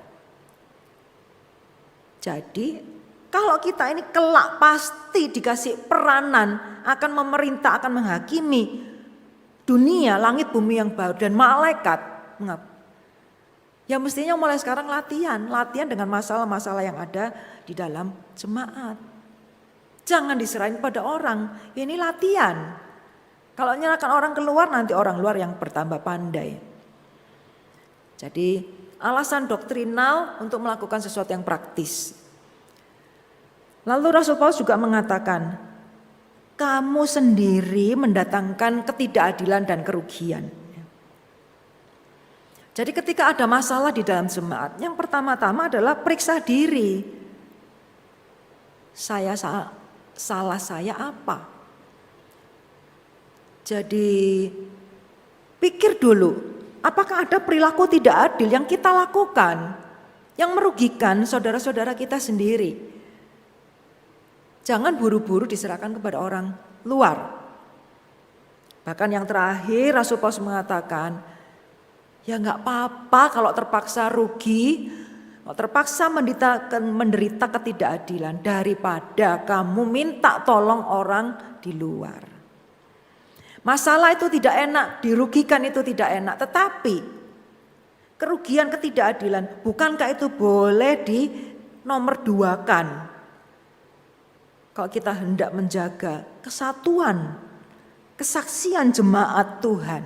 Jadi kalau kita ini kelak pasti dikasih peranan akan memerintah, akan menghakimi dunia, langit, bumi yang baru dan malaikat. Ya mestinya mulai sekarang latihan dengan masalah-masalah yang ada di dalam jemaat. Jangan diserahin pada orang, ini latihan. Kalau nyerahkan orang keluar nanti orang luar yang bertambah pandai. Jadi alasan doktrinal untuk melakukan sesuatu yang praktis. Lalu Rasul Paulus juga mengatakan, kamu sendiri mendatangkan ketidakadilan dan kerugian. Jadi ketika ada masalah di dalam jemaat, yang pertama-tama adalah periksa diri. Salah saya apa? Jadi pikir dulu, apakah ada perilaku tidak adil yang kita lakukan, yang merugikan saudara-saudara kita sendiri. Jangan buru-buru diserahkan kepada orang luar. Bahkan yang terakhir Rasul Paulus mengatakan, ya enggak apa-apa kalau terpaksa rugi, kalau terpaksa menderita ketidakadilan daripada kamu minta tolong orang di luar. Masalah itu tidak enak, dirugikan itu tidak enak, tetapi kerugian ketidakadilan bukankah itu boleh di nomor duakan? Kalau kita hendak menjaga kesatuan, kesaksian jemaat Tuhan.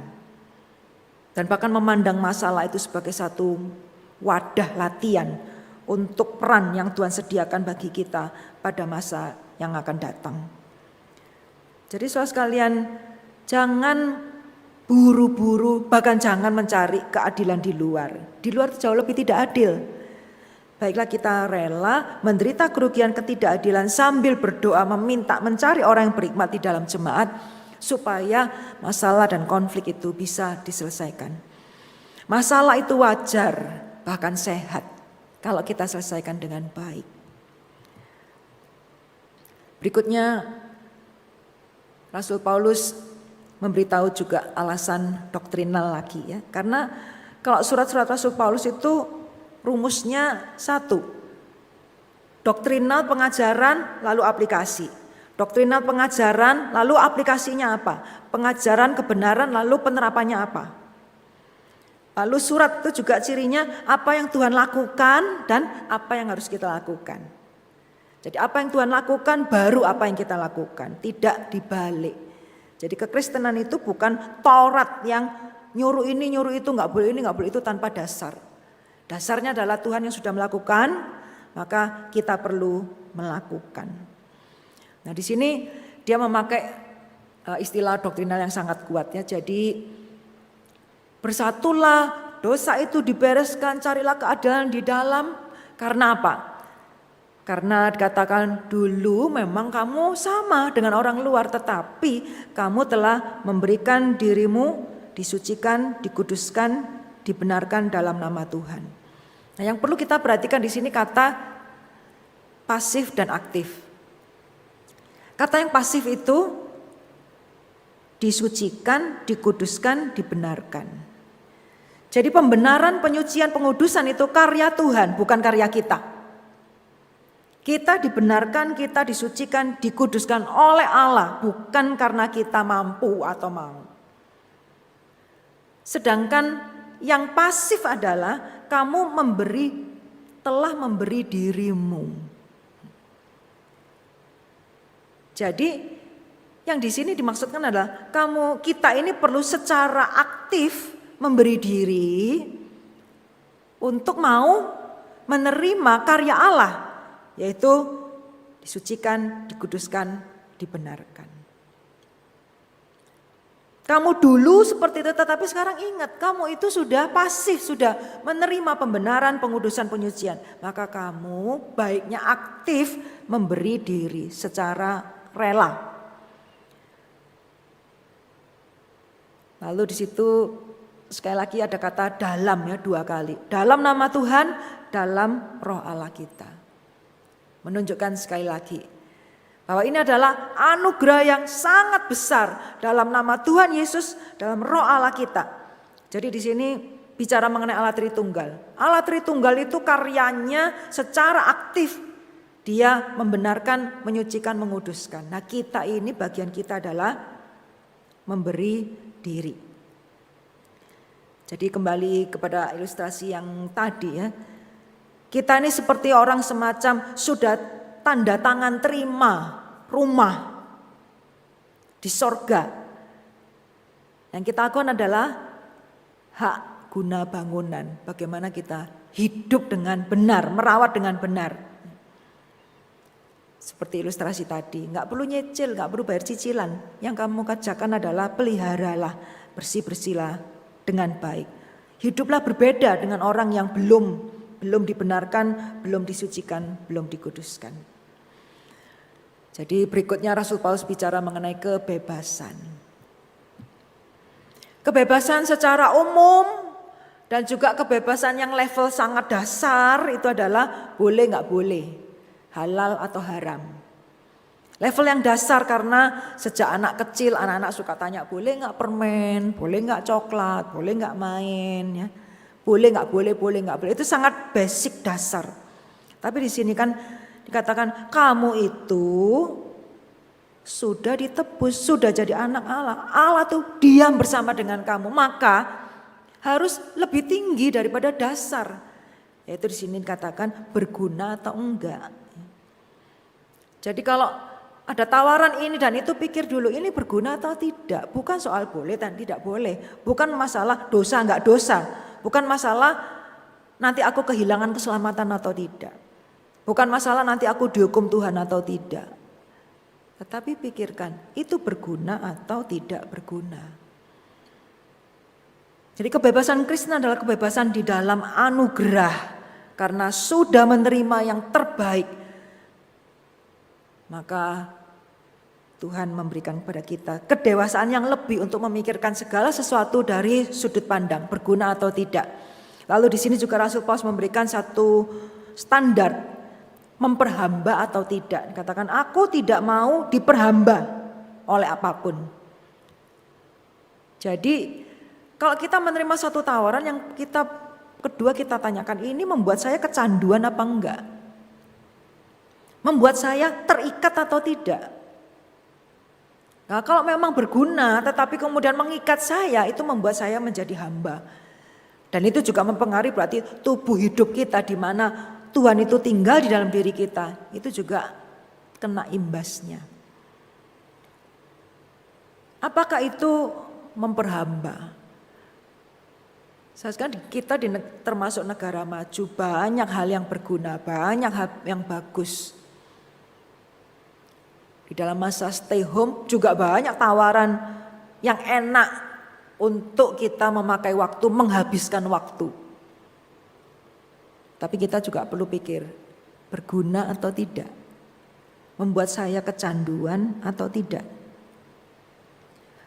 Dan bahkan memandang masalah itu sebagai satu wadah latihan untuk peran yang Tuhan sediakan bagi kita pada masa yang akan datang. Jadi saudara sekalian, jangan buru-buru, bahkan jangan mencari keadilan di luar. Di luar itu jauh lebih tidak adil. Baiklah kita rela menderita kerugian ketidakadilan sambil berdoa meminta mencari orang yang berhikmat di dalam jemaat, supaya masalah dan konflik itu bisa diselesaikan. Masalah itu wajar, bahkan sehat kalau kita selesaikan dengan baik. Berikutnya Rasul Paulus memberitahu juga alasan doktrinal lagi ya. Karena kalau surat-surat Rasul Paulus itu rumusnya satu. Doktrinal pengajaran lalu aplikasi. Doktrinal pengajaran, lalu aplikasinya apa? Pengajaran kebenaran, lalu penerapannya apa? Lalu surat itu juga cirinya apa yang Tuhan lakukan dan apa yang harus kita lakukan. Jadi apa yang Tuhan lakukan baru apa yang kita lakukan, tidak dibalik. Jadi kekristenan itu bukan Taurat yang nyuruh ini, nyuruh itu, nggak boleh ini, nggak boleh itu tanpa dasar. Dasarnya adalah Tuhan yang sudah melakukan, maka kita perlu melakukan. Nah di sini dia memakai istilah doktrinal yang sangat kuat ya. Jadi bersatulah, dosa itu dibereskan, carilah keadilan di dalam. Karena apa? Karena dikatakan dulu memang kamu sama dengan orang luar, tetapi kamu telah memberikan dirimu disucikan, dikuduskan, dibenarkan dalam nama Tuhan. Nah yang perlu kita perhatikan di sini kata pasif dan aktif. Kata yang pasif itu disucikan, dikuduskan, dibenarkan. Jadi pembenaran, penyucian, pengudusan itu karya Tuhan, bukan karya kita. Kita dibenarkan, kita disucikan, dikuduskan oleh Allah, bukan karena kita mampu atau mau. Sedangkan yang pasif adalah kamu telah memberi dirimu. Jadi yang di sini dimaksudkan adalah kita ini perlu secara aktif memberi diri untuk mau menerima karya Allah, yaitu disucikan, dikuduskan, dibenarkan. Kamu dulu seperti itu, tetapi sekarang ingat kamu itu sudah pasif, sudah menerima pembenaran, pengudusan, penyucian. Maka kamu baiknya aktif memberi diri secara rela. Lalu di situ sekali lagi ada kata dalam ya 2 kali. Dalam nama Tuhan, dalam roh Allah kita. Menunjukkan sekali lagi bahwa ini adalah anugerah yang sangat besar dalam nama Tuhan Yesus, dalam roh Allah kita. Jadi di sini bicara mengenai Allah Tritunggal. Allah Tritunggal itu karyanya secara aktif. Dia membenarkan, menyucikan, menguduskan. Nah kita ini bagian kita adalah memberi diri. Jadi kembali kepada ilustrasi yang tadi ya. Kita ini seperti orang semacam sudah tanda tangan terima rumah di sorga. Yang kita lakukan adalah hak guna bangunan. Bagaimana kita hidup dengan benar, merawat dengan benar. Seperti ilustrasi tadi, nggak perlu nyicil, nggak perlu bayar cicilan. Yang kamu kerjakan adalah peliharalah, bersih-bersihlah dengan baik. Hiduplah berbeda dengan orang yang belum dibenarkan, belum disucikan, belum dikuduskan. Jadi berikutnya Rasul Paulus bicara mengenai kebebasan. Kebebasan secara umum dan juga kebebasan yang level sangat dasar itu adalah boleh nggak boleh, halal atau haram. Level yang dasar karena sejak anak kecil anak-anak suka tanya boleh nggak permen, boleh nggak coklat, boleh nggak main, ya, boleh nggak boleh, itu sangat basic dasar. Tapi di sini kan dikatakan kamu itu sudah ditebus, sudah jadi anak Allah. Allah tuh diam bersama dengan kamu, maka harus lebih tinggi daripada dasar. Yaitu di sini dikatakan berguna atau enggak. Jadi kalau ada tawaran ini dan itu, pikir dulu ini berguna atau tidak. Bukan soal boleh dan tidak boleh. Bukan masalah dosa enggak dosa. Bukan masalah nanti aku kehilangan keselamatan atau tidak. Bukan masalah nanti aku dihukum Tuhan atau tidak. Tetapi pikirkan, itu berguna atau tidak berguna. Jadi kebebasan Kristen adalah kebebasan di dalam anugerah. Karena sudah menerima yang terbaik, maka Tuhan memberikan kepada kita kedewasaan yang lebih untuk memikirkan segala sesuatu dari sudut pandang berguna atau tidak. Lalu di sini juga Rasul Paulus memberikan satu standar memperhamba atau tidak. Katakan aku tidak mau diperhamba oleh apapun. Jadi kalau kita menerima satu tawaran yang kedua kita tanyakan, ini membuat saya kecanduan apa enggak? Membuat saya terikat atau tidak? Nah, kalau memang berguna tetapi kemudian mengikat saya, itu membuat saya menjadi hamba. Dan itu juga mempengaruhi berarti tubuh hidup kita di mana Tuhan itu tinggal di dalam diri kita, itu juga kena imbasnya. Apakah itu memperhamba? Sekarang kita termasuk negara maju, banyak hal yang berguna, banyak hal yang bagus. Di dalam masa stay home juga banyak tawaran yang enak untuk kita memakai waktu, menghabiskan waktu. Tapi kita juga perlu pikir, berguna atau tidak? Membuat saya kecanduan atau tidak?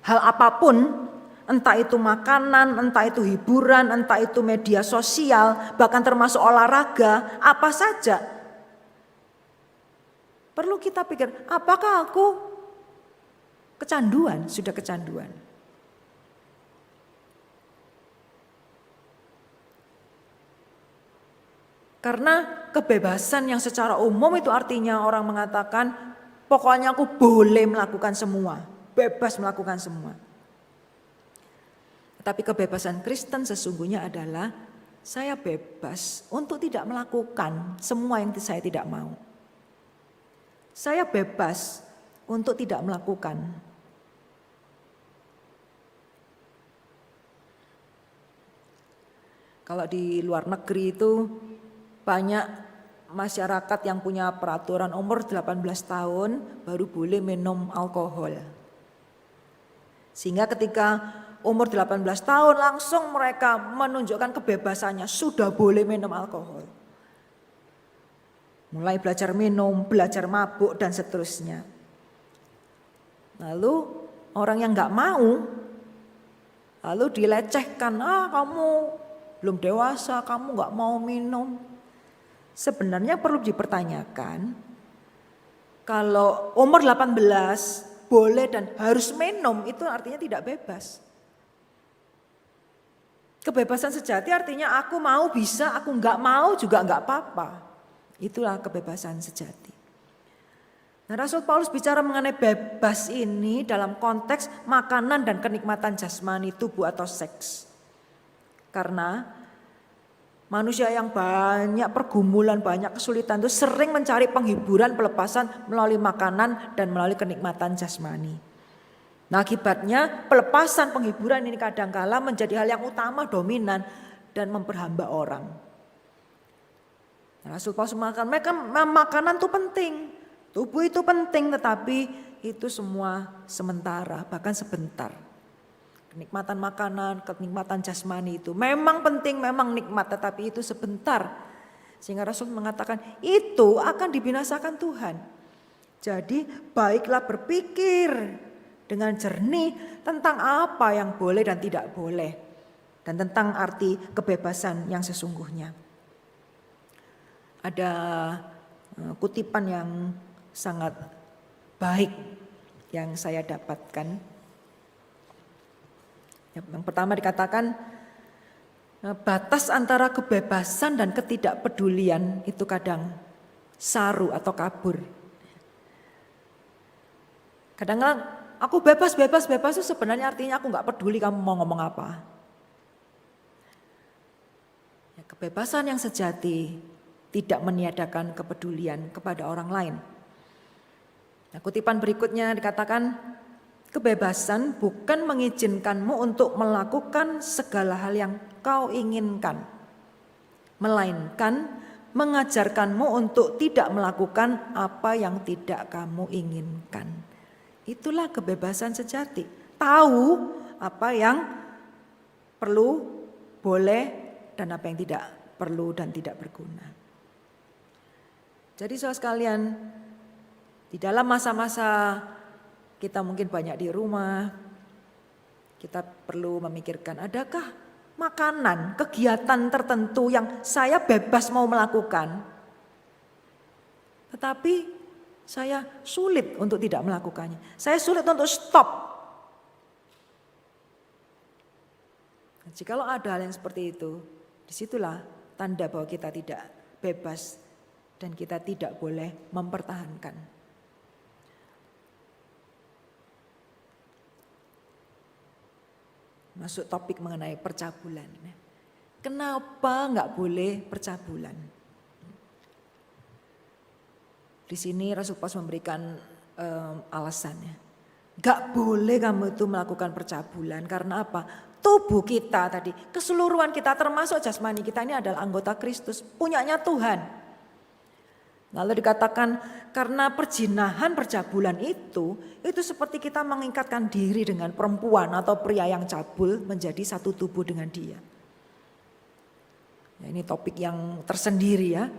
Hal apapun, entah itu makanan, entah itu hiburan, entah itu media sosial, bahkan termasuk olahraga, apa saja. Perlu kita pikir, apakah aku kecanduan, sudah kecanduan? Karena kebebasan yang secara umum itu artinya orang mengatakan pokoknya aku boleh melakukan semua, bebas melakukan semua. Tapi kebebasan Kristen sesungguhnya adalah saya bebas untuk tidak melakukan semua yang saya tidak mau. Saya bebas untuk tidak melakukan. Kalau di luar negeri itu banyak masyarakat yang punya peraturan umur 18 tahun baru boleh minum alkohol. Sehingga ketika umur 18 tahun langsung mereka menunjukkan kebebasannya, sudah boleh minum alkohol. Mulai belajar minum, belajar mabuk dan seterusnya. Lalu orang yang gak mau, lalu dilecehkan, kamu belum dewasa, kamu gak mau minum. Sebenarnya perlu dipertanyakan, kalau umur 18 boleh dan harus minum, itu artinya tidak bebas. Kebebasan sejati artinya aku mau bisa, aku enggak mau juga enggak apa-apa. Itulah kebebasan sejati. Nah, Rasul Paulus bicara mengenai bebas ini dalam konteks makanan dan kenikmatan jasmani tubuh atau seks. Karena manusia yang banyak pergumulan, banyak kesulitan itu sering mencari penghiburan, pelepasan melalui makanan dan melalui kenikmatan jasmani. Nah, akibatnya pelepasan penghiburan ini kadangkala menjadi hal yang utama, dominan dan memperhamba orang. Nah, Rasul Paulus mengatakan makanan itu penting, tubuh itu penting, tetapi itu semua sementara, bahkan sebentar. Kenikmatan makanan, kenikmatan jasmani itu memang penting, memang nikmat, tetapi itu sebentar. Sehingga Rasul mengatakan itu akan dibinasakan Tuhan. Jadi baiklah berpikir dengan jernih tentang apa yang boleh dan tidak boleh. Dan tentang arti kebebasan yang sesungguhnya. Ada kutipan yang sangat baik yang saya dapatkan. Yang pertama dikatakan batas antara kebebasan dan ketidakpedulian itu kadang saru atau kabur. Kadang-kadang aku bebas itu sebenarnya artinya aku gak peduli kamu mau ngomong apa. Ya, kebebasan yang sejati tidak meniadakan kepedulian kepada orang lain. Nah, kutipan berikutnya dikatakan kebebasan bukan mengizinkanmu untuk melakukan segala hal yang kau inginkan, melainkan mengajarkanmu untuk tidak melakukan apa yang tidak kamu inginkan. Itulah kebebasan sejati. Tahu apa yang perlu, boleh, dan apa yang tidak perlu dan tidak berguna. Jadi saudara sekalian, di dalam masa-masa kita mungkin banyak di rumah, kita perlu memikirkan adakah makanan, kegiatan tertentu yang saya bebas mau melakukan, tetapi saya sulit untuk tidak melakukannya. Saya sulit untuk stop. Jikalau ada hal yang seperti itu, disitulah tanda bahwa kita tidak bebas dan kita tidak boleh mempertahankan. Masuk topik mengenai percabulan. Kenapa enggak boleh percabulan? Di sini Rasul Paulus memberikan alasannya. Enggak boleh kamu itu melakukan percabulan karena apa? Tubuh kita tadi, keseluruhan kita termasuk jasmani kita ini adalah anggota Kristus, punyanya Tuhan. Lalu dikatakan karena perjinahan percabulan itu seperti kita mengikatkan diri dengan perempuan atau pria yang cabul menjadi satu tubuh dengan dia. Ya, ini topik yang tersendiri ya.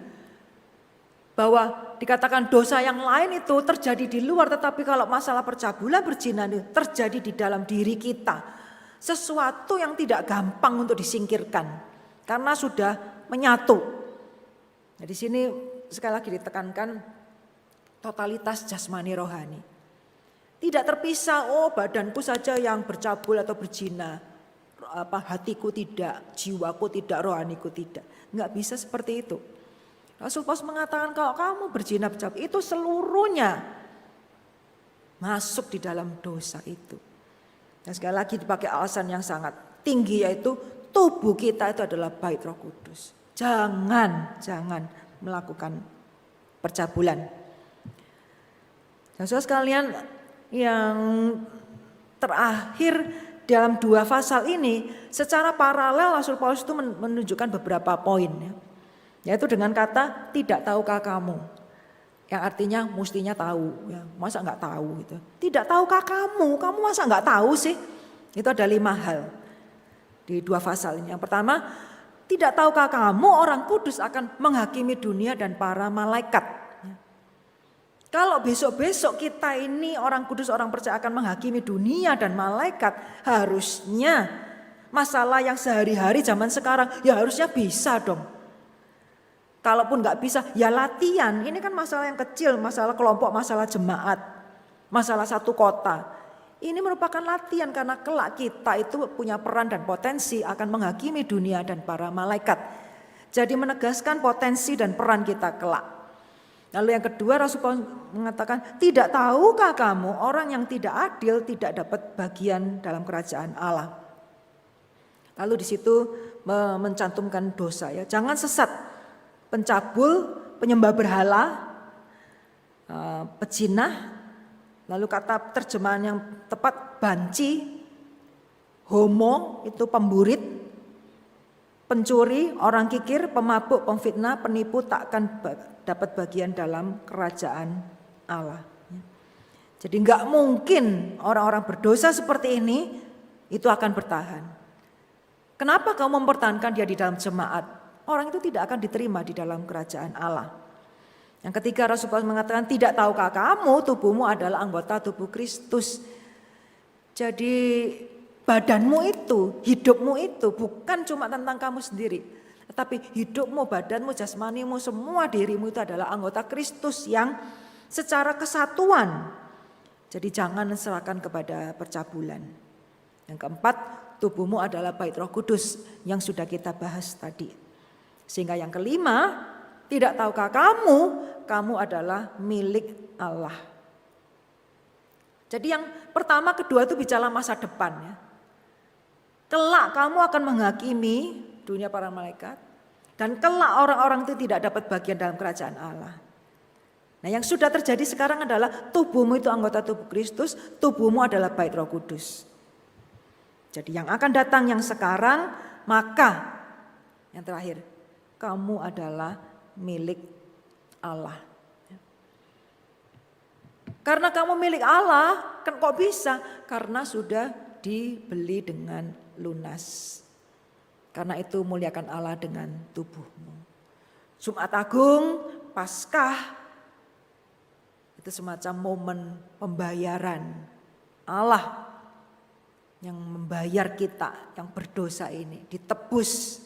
Bahwa dikatakan dosa yang lain itu terjadi di luar, tetapi kalau masalah percabulan berzina itu terjadi di dalam diri kita. Sesuatu yang tidak gampang untuk disingkirkan karena sudah menyatu. Nah, di sini sekali lagi ditekankan totalitas jasmani rohani. Tidak terpisah, badanku saja yang bercabul atau berzina. Hatiku tidak, jiwaku tidak, rohaniku tidak. Enggak bisa seperti itu. Rasul Paulus mengatakan kalau kamu berzina bercabul itu seluruhnya masuk di dalam dosa itu. Dan sekali lagi dipakai alasan yang sangat tinggi yaitu tubuh kita itu adalah bait Roh Kudus. Jangan melakukan percabulan. Dan saudara sekalian, yang terakhir dalam 2 pasal ini secara paralel Rasul Paulus itu menunjukkan beberapa poin ya. Yaitu dengan kata tidak tahukah kamu, yang artinya mestinya tahu ya. Masa enggak tahu gitu. Tidak tahukah kamu masa enggak tahu sih? Itu ada 5 hal di 2 pasal ini. Yang pertama, tidak tahukah kamu orang kudus akan menghakimi dunia dan para malaikat? Kalau besok-besok kita ini orang kudus, orang percaya akan menghakimi dunia dan malaikat, harusnya masalah yang sehari-hari zaman sekarang ya harusnya bisa dong. Kalaupun nggak bisa ya latihan. Ini kan masalah yang kecil, masalah kelompok, masalah jemaat, masalah satu kota. Ini merupakan latihan karena kelak kita itu punya peran dan potensi akan menghakimi dunia dan para malaikat. Jadi menegaskan potensi dan peran kita kelak. Lalu yang kedua Rasul Paulus mengatakan tidak tahukah kamu orang yang tidak adil tidak dapat bagian dalam kerajaan Allah. Lalu di situ mencantumkan dosa ya. Jangan sesat, pencabul, penyembah berhala, pezina. Lalu kata terjemahan yang tepat banci, homo itu pemburit, pencuri, orang kikir, pemabuk, pemfitnah, penipu takkan dapat bagian dalam kerajaan Allah. Jadi enggak mungkin orang-orang berdosa seperti ini itu akan bertahan. Kenapa kamu mempertahankan dia di dalam jemaat? Orang itu tidak akan diterima di dalam kerajaan Allah. Yang ketiga, Rasul Paulus mengatakan, tidak tahukah kamu tubuhmu adalah anggota tubuh Kristus. Jadi badanmu itu, hidupmu itu bukan cuma tentang kamu sendiri. Tetapi hidupmu, badanmu, jasmanimu, semua dirimu itu adalah anggota Kristus yang secara kesatuan. Jadi jangan serahkan kepada percabulan. Yang keempat, tubuhmu adalah bait Roh Kudus yang sudah kita bahas tadi. Sehingga yang kelima, tidak tahukah kamu adalah milik Allah. Jadi yang pertama, kedua itu bicara masa depan ya. Kelak kamu akan menghakimi dunia para malaikat. Dan kelak orang-orang itu tidak dapat bagian dalam kerajaan Allah. Nah yang sudah terjadi sekarang adalah tubuhmu itu anggota tubuh Kristus, tubuhmu adalah bait Roh Kudus. Jadi yang akan datang yang sekarang, maka yang terakhir, kamu adalah milik Allah. Karena kamu milik Allah, kan kok bisa? Karena sudah dibeli dengan lunas. Karena itu muliakan Allah dengan tubuhmu. Jumat Agung, Paskah, itu semacam momen pembayaran Allah yang membayar kita yang berdosa ini, ditebus.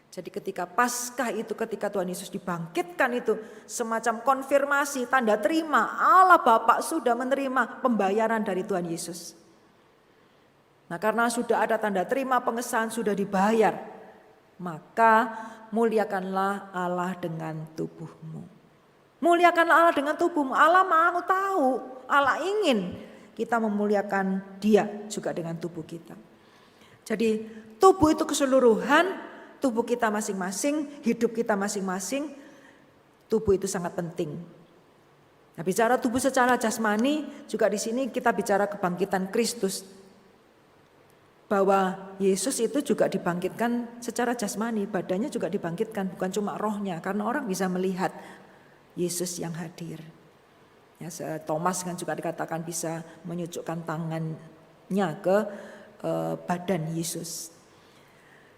Jadi ketika Paskah itu, ketika Tuhan Yesus dibangkitkan itu semacam konfirmasi, tanda terima Allah Bapa sudah menerima pembayaran dari Tuhan Yesus. Nah karena sudah ada tanda terima pengesahan sudah dibayar, maka muliakanlah Allah dengan tubuhmu. Muliakanlah Allah dengan tubuhmu. Allah mau tahu, Allah ingin kita memuliakan Dia juga dengan tubuh kita. Jadi tubuh itu keseluruhan, tubuh kita masing-masing, hidup kita masing-masing, tubuh itu sangat penting. Nah, bicara tubuh secara jasmani, juga di sini kita bicara kebangkitan Kristus. Bahwa Yesus itu juga dibangkitkan secara jasmani, badannya juga dibangkitkan, bukan cuma rohnya, karena orang bisa melihat Yesus yang hadir. Ya, Thomas kan juga dikatakan bisa menyucukkan tangannya ke badan Yesus.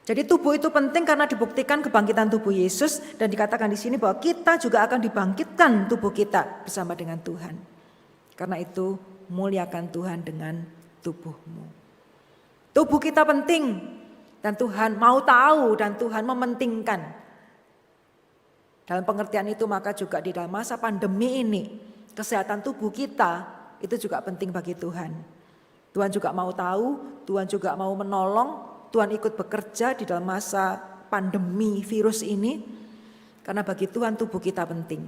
Jadi tubuh itu penting karena dibuktikan kebangkitan tubuh Yesus dan dikatakan di sini bahwa kita juga akan dibangkitkan tubuh kita bersama dengan Tuhan. Karena itu muliakan Tuhan dengan tubuhmu. Tubuh kita penting dan Tuhan mau tahu dan Tuhan mementingkan. Dalam pengertian itu maka juga di dalam masa pandemi ini kesehatan tubuh kita itu juga penting bagi Tuhan. Tuhan juga mau tahu, Tuhan juga mau menolong, Tuhan ikut bekerja di dalam masa pandemi virus ini. Karena bagi Tuhan tubuh kita penting.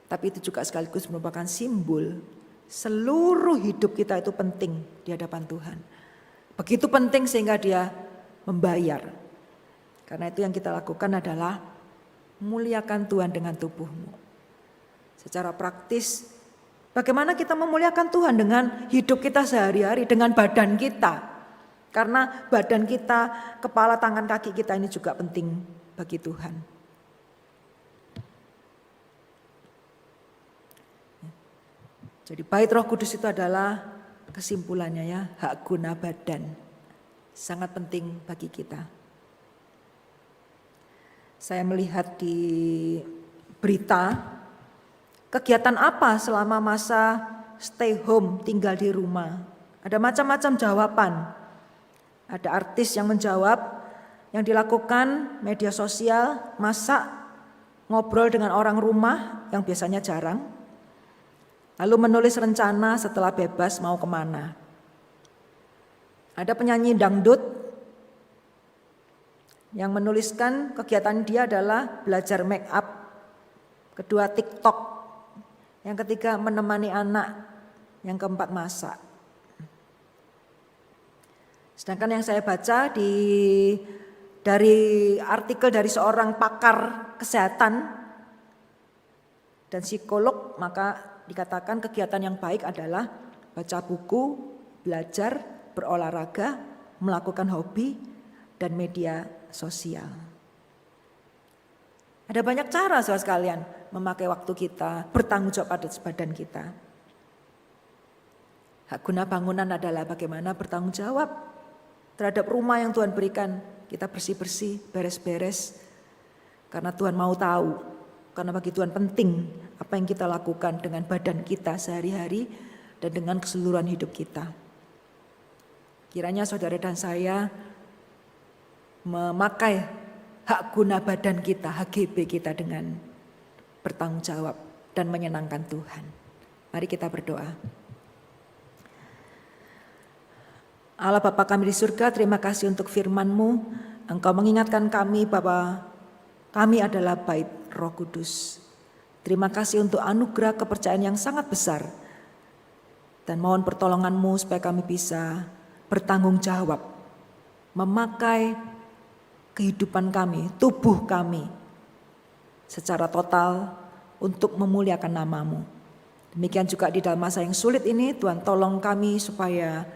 Tapi itu juga sekaligus merupakan simbol seluruh hidup kita itu penting di hadapan Tuhan. Begitu penting sehingga Dia membayar. Karena itu yang kita lakukan adalah muliakan Tuhan dengan tubuhmu. Secara praktis, bagaimana kita memuliakan Tuhan dengan hidup kita sehari-hari, dengan badan kita. Karena badan kita, kepala, tangan, kaki kita ini juga penting bagi Tuhan. Jadi bait Roh Kudus itu adalah kesimpulannya ya, hak guna badan. Sangat penting bagi kita. Saya melihat di berita, kegiatan apa selama masa stay home, tinggal di rumah. Ada macam-macam jawaban. Ada artis yang menjawab, yang dilakukan media sosial, masak, ngobrol dengan orang rumah yang biasanya jarang. Lalu menulis rencana setelah bebas mau kemana. Ada penyanyi dangdut yang menuliskan kegiatan dia adalah belajar make up. Kedua TikTok. Yang ketiga menemani anak. Yang keempat masak. Sedangkan yang saya baca dari artikel dari seorang pakar kesehatan dan psikolog, maka dikatakan kegiatan yang baik adalah baca buku, belajar, berolahraga, melakukan hobi, dan media sosial. Ada banyak cara saudara sekalian memakai waktu kita, bertanggung jawab pada badan kita. Hak guna bangunan adalah bagaimana bertanggung jawab terhadap rumah yang Tuhan berikan. Kita bersih-bersih, beres-beres. Karena Tuhan mau tahu, karena bagi Tuhan penting apa yang kita lakukan dengan badan kita sehari-hari dan dengan keseluruhan hidup kita. Kiranya saudara dan saya memakai hak guna badan kita, HGB kita dengan bertanggung jawab dan menyenangkan Tuhan. Mari kita berdoa. Allah Bapa kami di surga, terima kasih untuk firman-Mu. Engkau mengingatkan kami bahwa kami adalah bait Roh Kudus. Terima kasih untuk anugerah kepercayaan yang sangat besar. Dan mohon pertolongan-Mu supaya kami bisa bertanggung jawab, memakai kehidupan kami, tubuh kami secara total untuk memuliakan nama-Mu. Demikian juga di dalam masa yang sulit ini, Tuhan tolong kami supaya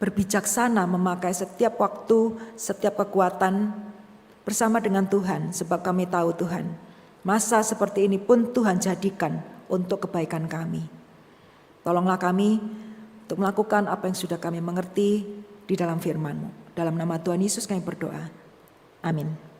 berbijaksana memakai setiap waktu, setiap kekuatan bersama dengan Tuhan. Sebab kami tahu Tuhan, masa seperti ini pun Tuhan jadikan untuk kebaikan kami. Tolonglah kami untuk melakukan apa yang sudah kami mengerti di dalam firman-Mu. Dalam nama Tuhan Yesus kami berdoa. Amin.